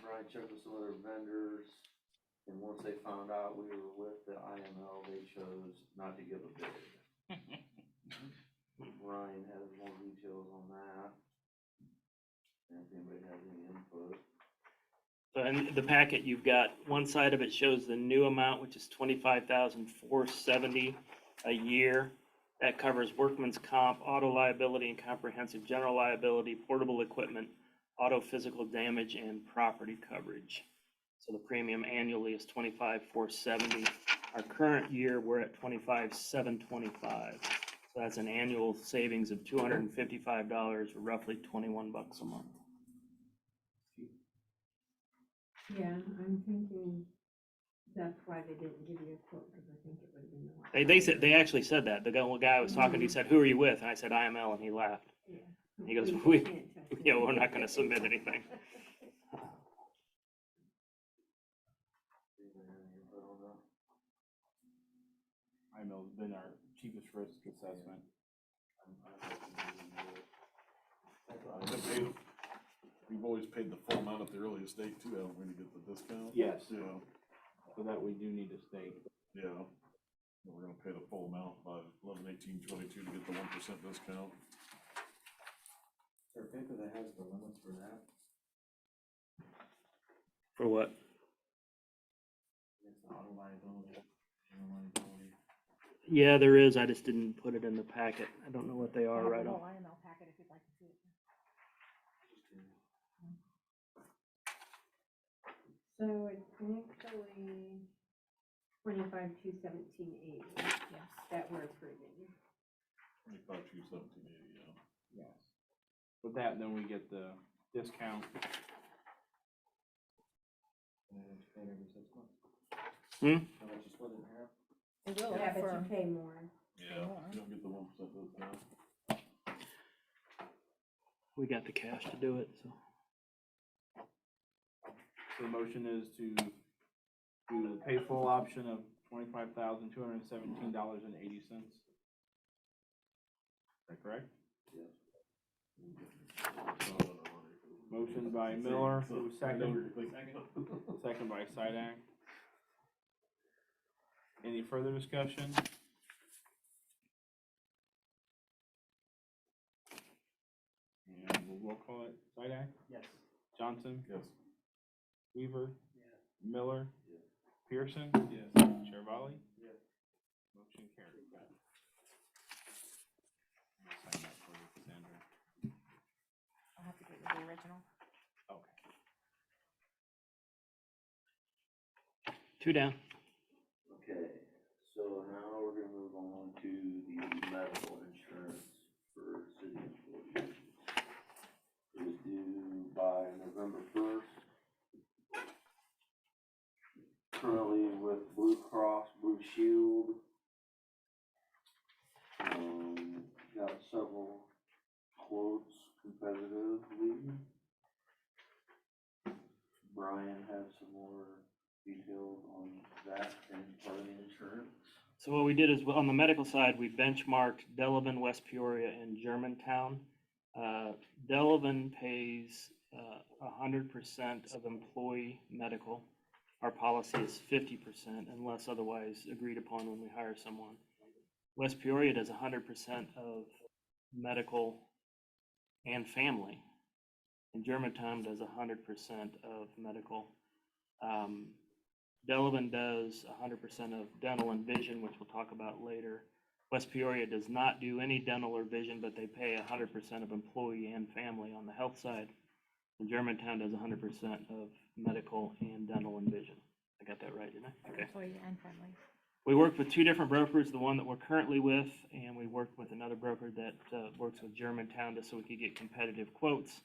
Brian checked with some other vendors, and once they found out we were with the IML, they chose not to give a bid. Ryan has more details on that. And if anybody has any input. So in the packet, you've got, one side of it shows the new amount, which is $25,470 a year. That covers workman's comp, auto liability and comprehensive general liability, portable equipment, auto physical damage, and property coverage. So the premium annually is $25,470. Our current year, we're at $25,725. So that's an annual savings of $255, or roughly $21 a month. yeah, I'm thinking that's why they didn't give you a quote, because I think it would have been a lot. They actually said that. The guy I was talking to, he said, "Who are you with?" And I said, "IML," and he laughed. Yeah. He goes, We can't touch it. Yeah, we're not gonna submit anything. Anybody have any input on that? IML's been our cheapest risk assessment. We've always paid the full amount at the earliest date too, haven't we, to get the discount? Yes. Yeah, So that we do need to state. yeah. And we're gonna pay the full amount by 11/18/22 to get the 1% discount. Is there a paper that has the limits for that? For what? It's the auto liability, general liability. Yeah, there is. I just didn't put it in the packet. I don't know what they are right off. IML packet if you'd like to see it. So it's actually 25,217.80 Yes. that we're approving. 25/2/17/80, yeah. Yes. With that, then we get the discount. And then you pay it every 6 months. Hmm? How much you split it in half? It will Yeah, but for, you pay more. Yeah, you don't get the 1% discount. We got the cash to do it, so. So the motion is to do the pay full option of $25,217.80. Is that correct? Yes. Motion by Miller, who second, second by Sidak. Any further discussion? Roll call it. Zidak? Yes. Johnson? Yes. Weaver? Miller? Pearson? Yes. Chirvalli? Yes. Motion carried. Sign that for you, Cassandra. I'll have to get with the original. Okay. 2 down. Okay, so now we're gonna move on to the medical insurance for city employees. It is due by November 1st. Currently with Blue Cross Blue Shield. Got several quotes competitively. Brian has some more details on that and part of the insurance. So what we did is, on the medical side, we benchmarked Delavan, West Peoria, and Germantown. Delavan pays 100% of employee medical. Our policy is 50% unless otherwise agreed upon when we hire someone. West Peoria does 100% of medical and family. And Germantown does 100% of medical. Delavan does 100% of dental and vision, which we'll talk about later. West Peoria does not do any dental or vision, but they pay 100% of employee and family on the health side. And Germantown does 100% of medical and dental and vision. I got that right, didn't I? Okay. Employee and family. We worked with 2 different brokers, the one that we're currently with, and we worked with another broker that works with Germantown just so we could get competitive quotes.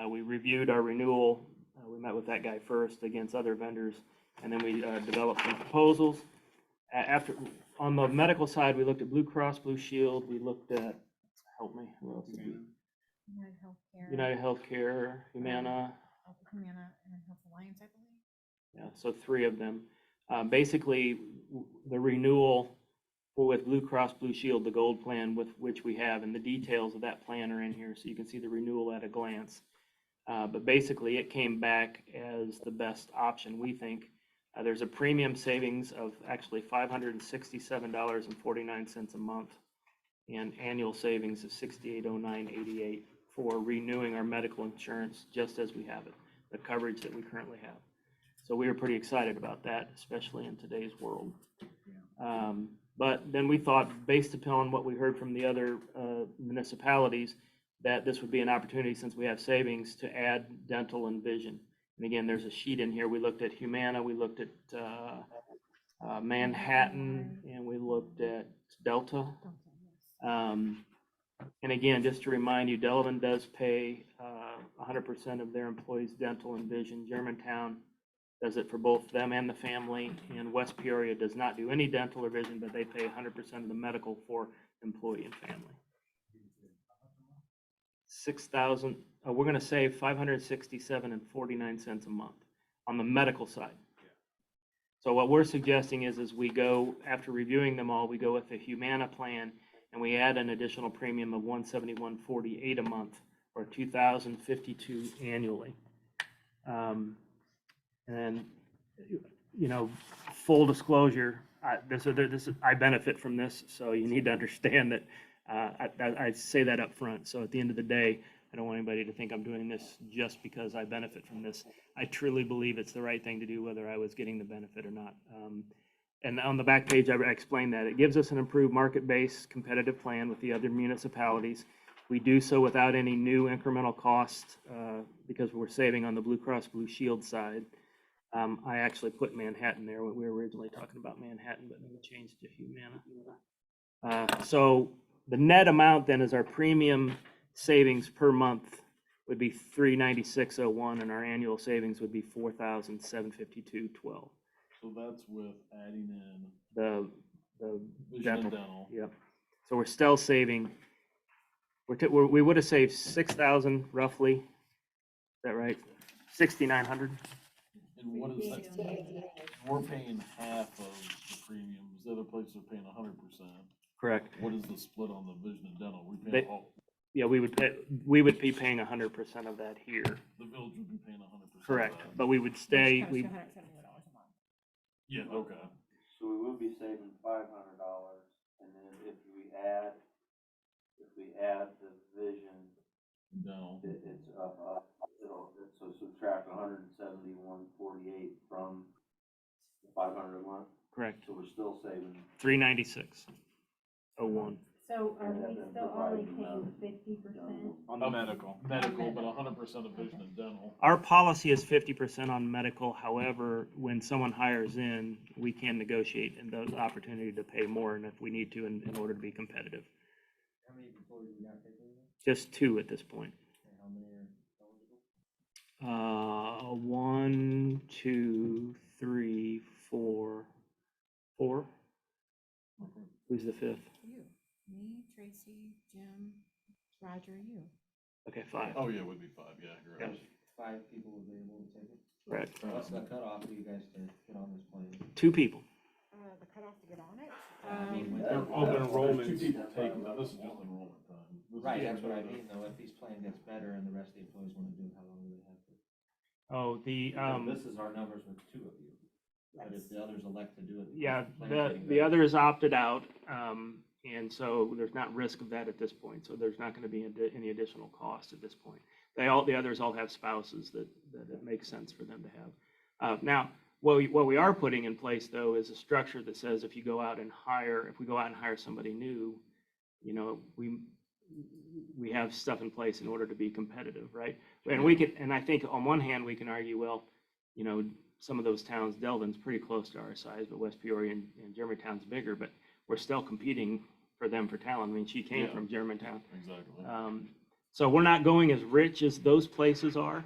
We reviewed our renewal. We met with that guy first against other vendors, and then we developed some proposals. On the medical side, we looked at Blue Cross Blue Shield. We looked at, help me, who else did we? United Healthcare. United Healthcare, Humana. Humana and Health Alliance, I believe. Yeah, so 3 of them. Basically, the renewal with Blue Cross Blue Shield, the gold plan with which we have, and the details of that plan are in here, so you can see the renewal at a glance. But basically, it came back as the best option, we think. There's a premium savings of actually $567.49 a month, and annual savings of $6809.88 for renewing our medical insurance just as we have it, the coverage that we currently have. So we were pretty excited about that, especially in today's world. But then we thought, based upon what we heard from the other municipalities, that this would be an opportunity, since we have savings, to add dental and vision. And again, there's a sheet in here. We looked at Humana, we looked at Manhattan, and we looked at Delta. And again, just to remind you, Delavan does pay 100% of their employees' dental and vision. Germantown does it for both them and the family, and West Peoria does not do any dental or vision, but they pay 100% of the medical for employee and family. 6,000, we're gonna save $567.49 a month on the medical side. So what we're suggesting is we go, after reviewing them all, we go with the Humana plan, and we add an additional premium of $171.48 a month, or $2,052 annually. And, you know, full disclosure, I benefit from this, so you need to understand that I say that up front. So at the end of the day, I don't want anybody to think I'm doing this just because I benefit from this. I truly believe it's the right thing to do, whether I was getting the benefit or not. And on the back page, I explained that. It gives us an improved market-based competitive plan with the other municipalities. We do so without any new incremental cost because we're saving on the Blue Cross Blue Shield side. I actually put Manhattan there. We were originally talking about Manhattan, but then we changed to Humana. So the net amount then is our premium savings per month would be $396.01, and our annual savings would be $4,752.12. So that's with adding in The vision and dental. Yep. So we're still saving. We would have saved 6,000 roughly. Is that right? 6,900. And what is that? We're paying half of the premiums. The other places are paying 100%. Correct. What is the split on the vision and dental? We They- pay all, Yeah, we would be paying 100% of that here. the village would be paying 100%. Correct. of that. But we would stay. Which comes to $171 a month. Yeah, okay. So we will be saving $500, and then if we add the vision dental. It's up, so subtract 171.48 from the 500 a month, Correct. so we're still saving. 396.01. So are we Yeah, still only providing, paying 50%? On the medical. Medical, but 100% of vision and dental. Our policy is 50% on medical. However, when someone hires in, we can negotiate and the opportunity to pay more, and if we need to, in order to be competitive. How many employees we got taking this? Just 2 at this point. And how many are eligible? 1, 2, 3, 4. 4? Who's the 5th? You, me, Tracy, Jim, Roger, you. Okay, 5. Oh, yeah, it would be 5, yeah, you're right. 5 people available to take it? Correct. What's the cutoff for you guys to get on this plane? 2 people. The cutoff to get on it? I mean, Um, with They're the- open there's enrollment. 2 two people people taking, now. now this is just enrollment time. This is Right, just that's what I doing mean, though, if this plan gets better and the rest of the employees wanna do it, how long do they have to? Oh, the, This is our numbers with 2 of you, but if the others elect to do it. yeah, plan's the getting the better. others opted out, and so there's not risk of that at this point. So there's not gonna be any additional cost at this point. The others all have spouses that it makes sense for them to have. Now, what we are putting in place, though, is a structure that says if we go out and hire somebody new, you know, we have stuff in place in order to be competitive, right? And I think on one hand, we can argue, well, you know, some of those towns, Delvin's pretty close to our size, but West Peoria and Germantown's bigger, but we're still competing for them for talent. I mean, she came Yeah. from Germantown. Exactly. So we're not going as rich as those places are.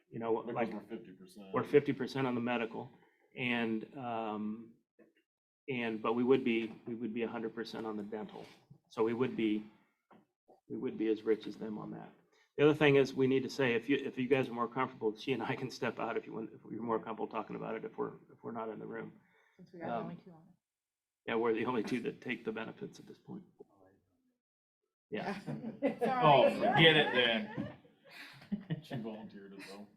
You know, Because like we're 50%. we're 50% on the medical, but we would be 100% on the dental. So we would be as rich as them on that. The other thing is we need to say, if you guys are more comfortable, she and I can step out if you're more comfortable talking about it, if we're not in the room. Since we are the only 2 on Yeah, we're the only 2 that take the benefits at this point. Yeah. it. Oh, Sorry. forget it then. She volunteered as well.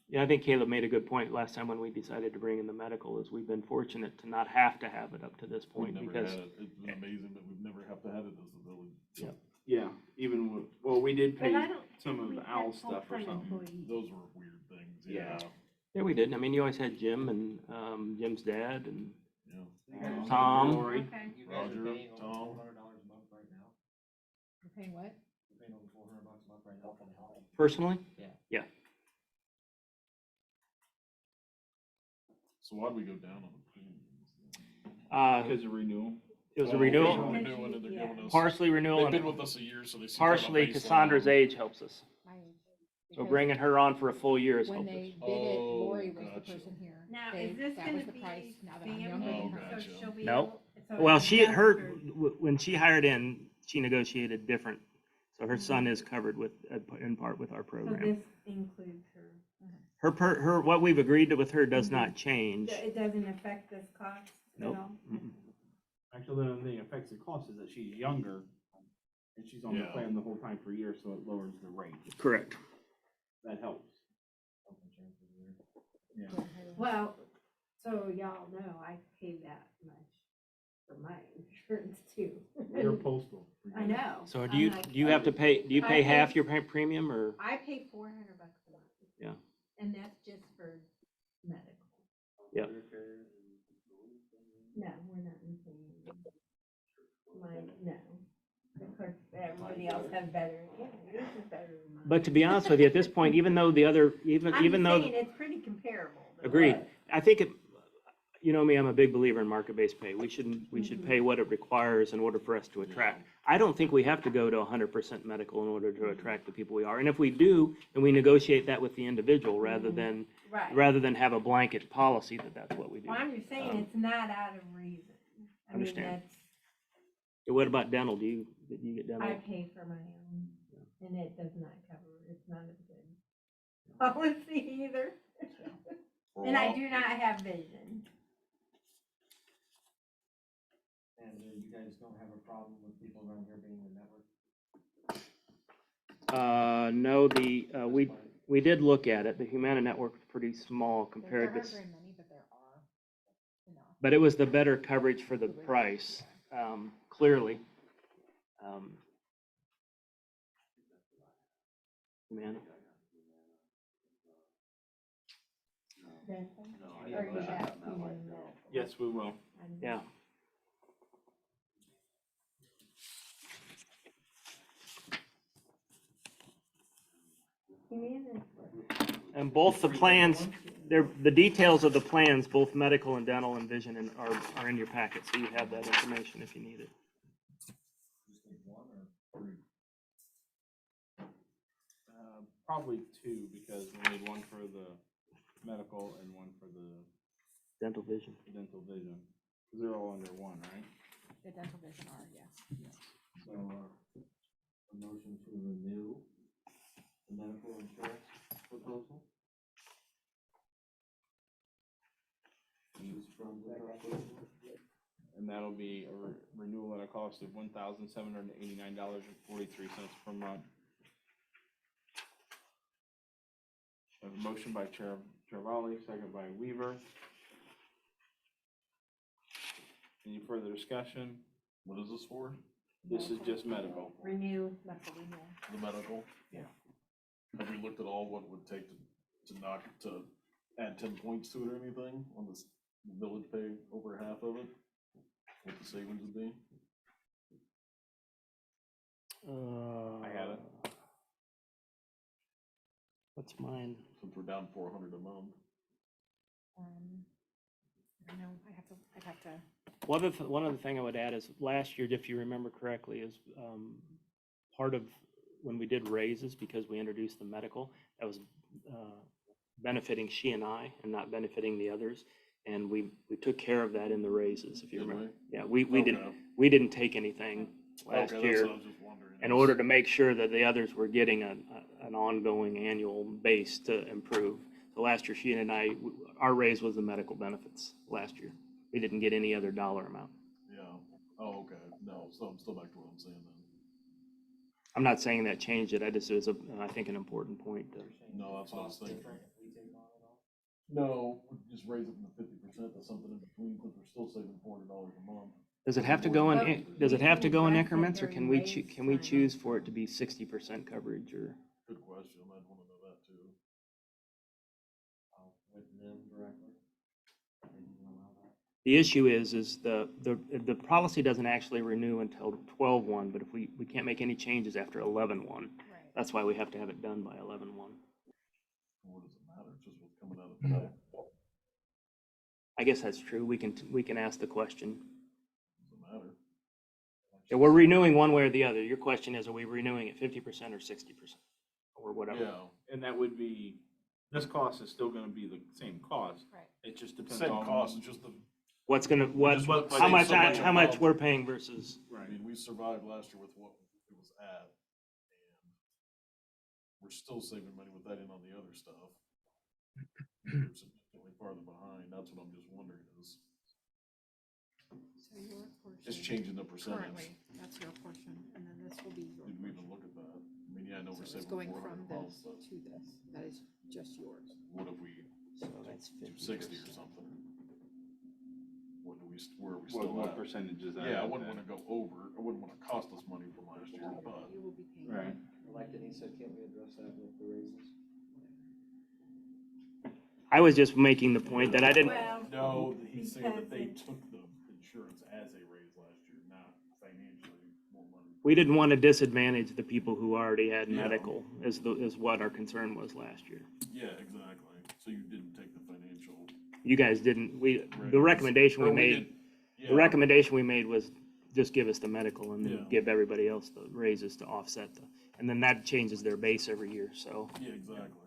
Yeah, I think Caleb made a good point last time when we decided to bring in the medical, is we've been fortunate to not have to have it up to this We've point never because. had it. It's been amazing, but we've never have to have it as a village. Yeah. Yeah, even with, well, we did But pay I don't some of think the we owl had stuff or full-time something. employees. Those were weird things, yeah. Yeah, we did. I mean, you always had Jim and Jim's dad and Yeah. You guys- Tom. Lori. Okay. You guys are Roger, paying over Tom. $400 a month right now? You're paying what? You're paying over $400 a month right now for the health? personally. So why'd we go down on the premiums? Because of renewal. It was a Oh, renewal, we're renewing and they're giving us. partially renewal, They've been and with us a year, so they. seem to have a partially baseline. Cassandra's age helps us. My age. So Because bringing her on for a full year has when helped us. they did it, Oh, Lori was the gotcha. person here. Now, They- is this that gonna was the be price. Now that I'm family, younger Oh, than her. gotcha. so she'll be Nope. able? so Well, it's she, just her, for- when she hired in, she negotiated different. So her son is covered with, in part with our So program. this includes her. Her, what we've agreed to with her does not change. It doesn't affect this cost at Nope. all? Mm-mm. Actually, the only thing that affects the cost is that she's younger and she's on the Yeah. plan the whole time for a year, so it lowers the rate. Correct. That helps. Health insurance is weird. Yeah. Well, so y'all know I pay that much for my insurance too. We're postal. I know. So I'm do like, you have to pay, do you I pay pay- half your premium or? I pay $400 a month. Yeah. And that's just for medical. Yep. No, we're not in paying. No. Of course, everybody else has better, yeah, yours is better than mine. But to be honest with you, at this point, even though the other, even I'm though. saying it's pretty comparable. to Agreed. what- I think it, you know me, I'm a big believer in market-based pay. We should pay what it requires in order for us to attract. I don't think we have to go to 100% medical in order to attract the people we are. And if we do, then we negotiate that with the individual rather than Right. have a blanket policy that that's what we do. Well, I'm just saying it's not out of reason. I mean, Understand. that's, What about dental? Do you get dental? I pay for my own and it does not cover, it's not a good policy either. For a And I while. do not have vision. And you guys don't have a problem with people around here being the network? No, we did look at it. The Humana network is pretty small There compared aren't to, very many, but there are enough. but it was the better coverage for the price, clearly. Humana. Dental? No, Or I you got got that, not human like no. medical? Yes, we will. Yeah. Humana. And both the plans, the details of the plans, both medical and dental and vision are in your packet, so you have that information if you need it. Probably two, because we need one for the medical and one for the Dental vision. dental vision. 'Cause they're all under one, right? The dental vision are, yes. So, a motion to renew the medical insurance proposal? Choose from the proposal. And that'll be a renewal at a cost of $1,789.43 per month. I have a motion by Chair Raleigh, second by Weaver. Any further discussion? What is this for? This is just medical. Renew medical renewal. The medical? Yeah. Have we looked at all what it would take to add 10 points to it or anything on this village pay over half of it? What the savings would be? I have it. What's mine? Since we're down 400 a month. I don't know, I'd have to, One other thing I would add is last year, if you remember correctly, is part of when we did raises, because we introduced the medical, that was benefiting she and I and not benefiting the others. And we took care of that in the raises, if you Did we? remember. Yeah, we Okay. didn't take anything last Okay, that's year what I was just wondering. in order to make sure that the others were getting an ongoing annual base to improve. So last year, she and I, our raise was the medical benefits last year. We didn't get any other dollar amount. Yeah. Oh, okay. No, so I'm still back to what I'm saying then. I'm not saying that changed it. I just, is I think an important point. No, that's what I was thinking. Different if we take on it all? No, we just raise it from the 50% to something in between, because we're still saving $400 a month. Does it have to go in, Well, does it have to go in we increments, or addressed can it we, during can we raise choose time. for it to be 60% coverage, or? Good question. I'd want to know that too. With them directly? They didn't allow that? The issue is the policy doesn't actually renew until 12/1, but if we can't make any changes after 11/1. right. That's why we have to have it done by 11/1. What does it matter? It's just what's coming out of the pay. I guess that's true. We can ask the question. Doesn't matter. Yeah, we're renewing one way or the other. Your question is, are we renewing at 50% or 60%? Or whatever. Yeah. And that would be, this cost is still gonna be the same cost. Right. It just depends Same on. cost, it's just the, What's gonna, Just what- how much, so much how much above. we're paying versus, I Right. mean, we survived last year with what it was at. And we're still saving money with that in on the other stuff. We're significantly farther behind. That's what I'm just wondering is, So your it's portion changing the percentage. currently, that's your portion, and then this will be your Did we even portion. look at that? I mean, yeah, I know So we're it's saving going 400 from a month, this but to this, that is just yours. what if we so that's 260 or 50%. something? What do we, where are we What, still what at? percentage is that? Yeah, I at wouldn't then? wanna go over, I wouldn't wanna cost us money from last year, but You will be paying. Right. Like Denise said, can't we address that with the raises? I was just making the point that I didn't, Well, no, he's saying that because they it- took the insurance as a raise last year, not financially more money. we didn't want to disadvantage the people who already had Yeah. medical, is what our concern was last year. Yeah, exactly. So you didn't take the financial. You guys didn't, the raise. recommendation we Or made, didn't- the yeah, recommendation we made was just give us the medical and Yeah. then give everybody else the raises to offset and then that changes their base every year, so. Yeah, exactly.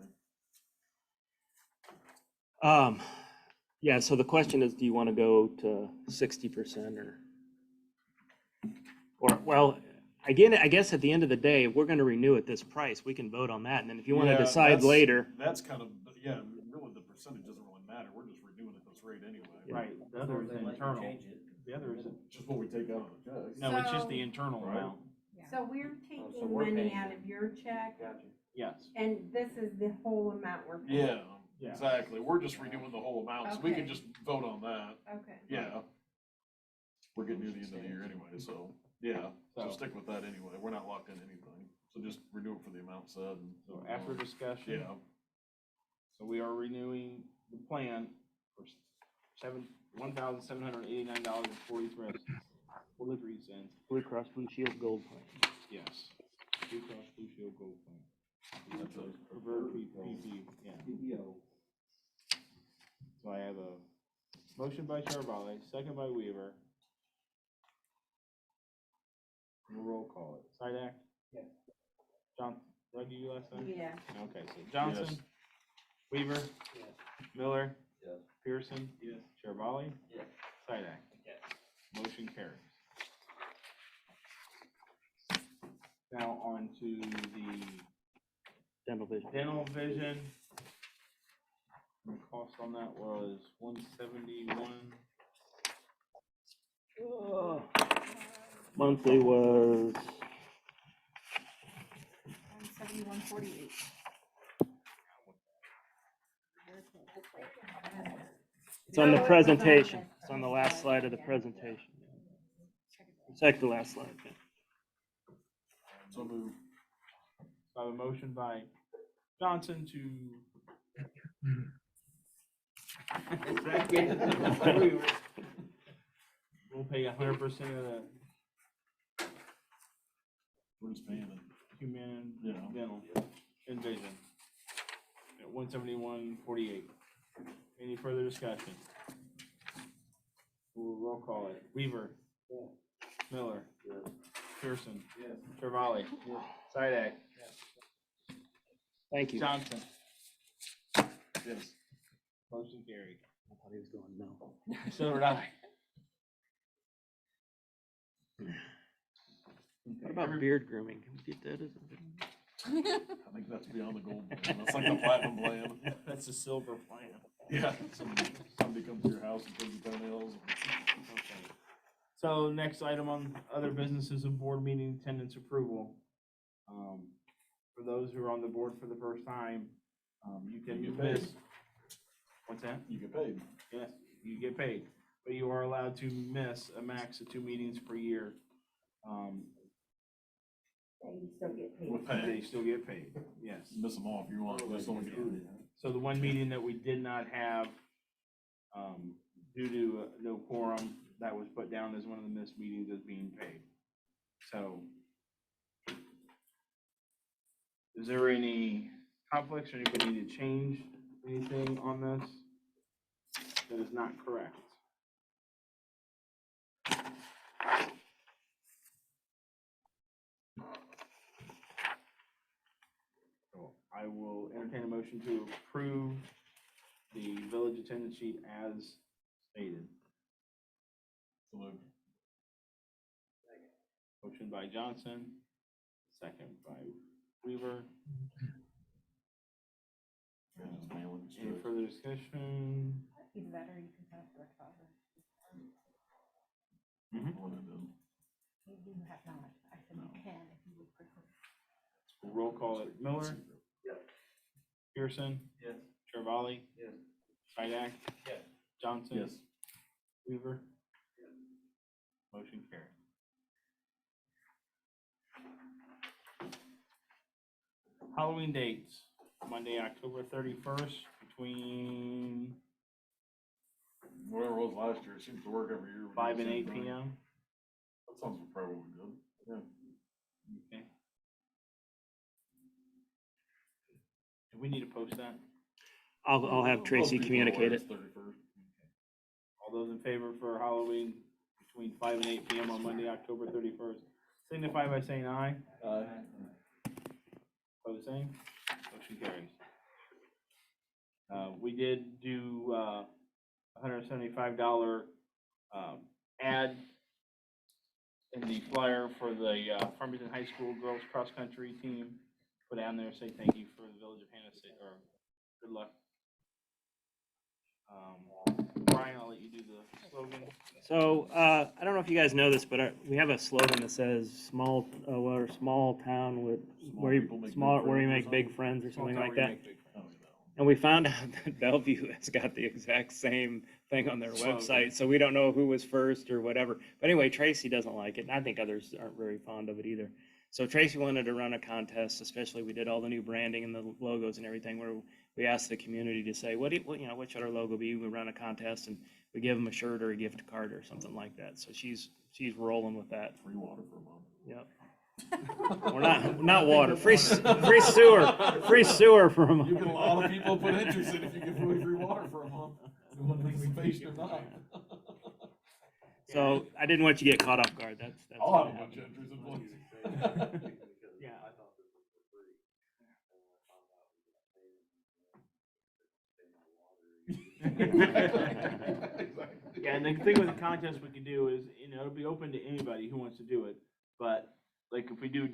Yeah, so the question is, do you want to go to 60% or, well, again, I guess at the end of the day, if we're going to renew at this price, we can vote on that. And then if you want to Yeah, decide that's- later, That's kind of, yeah, really the percentage doesn't really matter. We're just renewing at this rate anyway. Right, the So other if is they let you internal. change it, The other is, Just what we take out of the checks. no, it's just So- the internal Right. amount. So we're so taking we're money paying out them. of your check, Gotcha. Yes. and this is the whole amount we're paying? Yeah, Yeah. exactly. We're just renewing the whole amount, so we can Okay. just vote on that. Okay. Yeah. We're getting near the end of the year anyway, so, yeah, so So- stick with that anyway. We're not locked in anything, So just renew it for the amount said. And So after discussion. Yeah, So we are renewing the plan for $1,789.43. Blue Cross Blue Shield Gold Plan. Yes. Blue Cross Blue Shield Gold Plan. that's a Preferred PP, yeah. So I have a motion by Charbonnet, second by Weaver. We'll roll call it. Sidak? Yes. Johnson, did I do you last time? Yeah. Okay, so Johnson? Yes. Weaver? Yes. Miller? Yes. Pearson? Yes. Charbonnet? Yes. Sidak? Yes. Motion carries. Now on to the Dental vision. dental vision. The cost on that was $171. Monthly was, 171.48. it's on the presentation. It's on the last slide of the presentation. Second to last slide. Yeah. so move. So I have a motion by Johnson to. We'll pay 100% of the We're just paying it. human Yeah. dental and vision at 171.48. Any further discussion? We'll roll call it. Weaver. Miller. Pearson. Yes. Trevally. Sidak. Thank you. Johnson. Yes. Motion carried. I thought he was going no. So did I. What about beard grooming? Can we get that as a? I think that's beyond the gold plan. That's like the platinum plan. That's the silver plan. Yeah. Somebody comes to your house and takes your toenails. Okay. So next item on other businesses and board meeting attendance approval. For those who are on the board for the first time, you can You get paid. miss. What's that? You get paid. Yes, you get paid, but you are allowed to miss a max of 2 meetings per year. They still get paid. With pay. They still get paid, yes. Miss them all if you want. Just don't get paid. So the one meeting that we did not have, due to no quorum, that was put down as one of the missed meetings as being paid. So is there any conflicts or anybody need to change anything on this that is not correct? So I will entertain a motion to approve the village attendance sheet as stated. So moved. Motion by Johnson, second by Weaver. Yeah, it's mailing. Any further discussion? Either that or you can have direct deposit. What it did. You have not. I said you can if you would prefer. Roll call it. Miller? Yes. Pearson? Yes. Trevally? Yes. Sidak? Yes. Johnson? Yes. Weaver? Motion carried. Halloween dates, Monday, October 31st, between Whatever it was last year, it seems to work every year. We do 5 the and same 8 thing. p.m. That sounds probably good. Yeah. Okay. Do we need to post that? I'll have Tracy Most people are communicate aware it. it's 31st. All those in favor for Halloween between 5 and 8 p.m. on Monday, October 31st, signify by saying aye. Pose same. Motion carries. We did do $175 ad in the flyer for the Farmington High School girls cross country team. Put down there, say thank you for the Village of Hannah, or good luck. Brian, I'll let you do the slogan. So, I don't know if you guys know this, but we have a slogan that says small town with, where you, people make big small, where you friends or make big something? friends or something Small town like where you that. make big friends. I don't know. And we found out that Bellevue has got the exact same thing on their Slogan. website, so we don't know who was first or whatever. But anyway, Tracy doesn't like it, and I think others aren't very fond of it either. So Tracy wanted to run a contest, especially we did all the new branding and the logos and everything, where we asked the community to say, what should our logo be? We run a contest and we give them a shirt or a gift card or something like that. So she's rolling with that. Free water for a month. Yep. We're not water, free sewer for a You month. get a lot of people put interest in if you give away free water for a month. The one thing we faced or not. So I didn't want you to get caught off guard. That's I'll what have a bunch of happened. entries in one. Yeah. Yeah, and the thing with the contest we can do is, it'll be open to anybody who wants to do it, but like if we do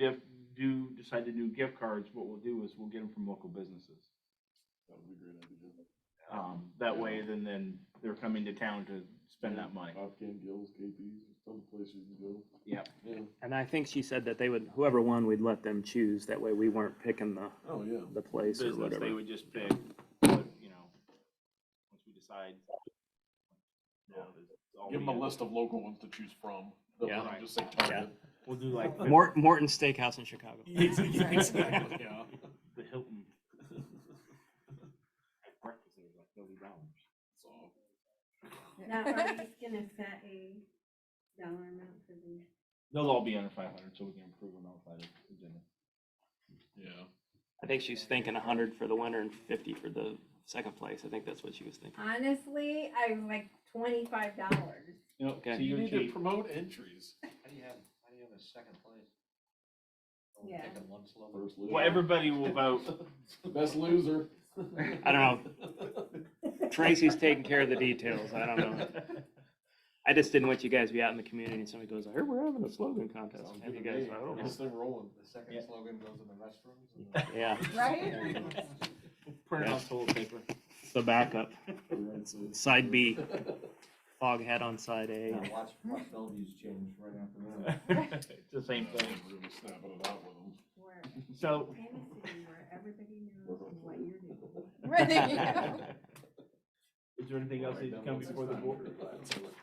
decide to do gift cards, what we'll do is we'll get them from local businesses. That would be a great idea. That way, then they're coming to town to spend that money. Popcan, Gills, KP's, some places you can go. Yep. Yeah. And I think she said that whoever won, we'd let them choose. That way we weren't picking Oh, yeah. the place or Business, whatever. they would just pick, once we decide. Yeah. it's all Give them we a get. list of local ones to choose from. They'll Yeah. let them just say Target. We'll do like Morton Steakhouse in Chicago. Exactly, yeah. the Hilton. Breakfast is like $30. So, Now, are we gonna set a dollar amount for the? They'll all be under 500, so we can improve them outside of the agenda. yeah. I think she's thinking 100 for the winner and 50 for the second place. I think that's what she was thinking. Honestly, I was like $25. Okay. So You need to cheap. promote entries. How do you have a second place? Only Yeah. taking one slogan. First loser. Well, everybody will vote. Best loser. I don't know. Tracy's taking care of the details. I don't know. I just didn't want you guys to be out in the community and somebody goes, I heard we're having a slogan contest. Sounds Have good you to guys, me. I don't know. This thing rolling. The second Yeah. slogan goes in the restrooms. And Yeah, Right? Print it on toilet paper. it's the backup. Right, so- Side B, fog hat on side A. Now watch Bellevue's change right after that. It's the same thing. We're really snapping it out with them. We're So, in a city where everybody knows what you're doing. Right, there you go. is there anything else that needs to come before the board? Is board?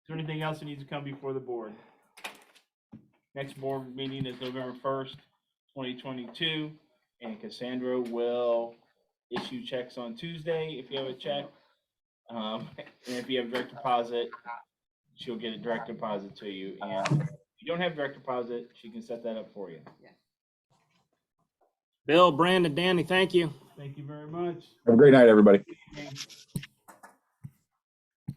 there anything else that needs to come before the board? Next board meeting is November 1st, 2022, and Cassandra will issue checks on Tuesday if you have a check. And if you have direct deposit, she'll get a direct deposit to you. And if you don't have direct deposit, she can set that up for you. Bill, Brandon, Danny, thank you. Thank you very much. Have a great night, everybody. Thanks.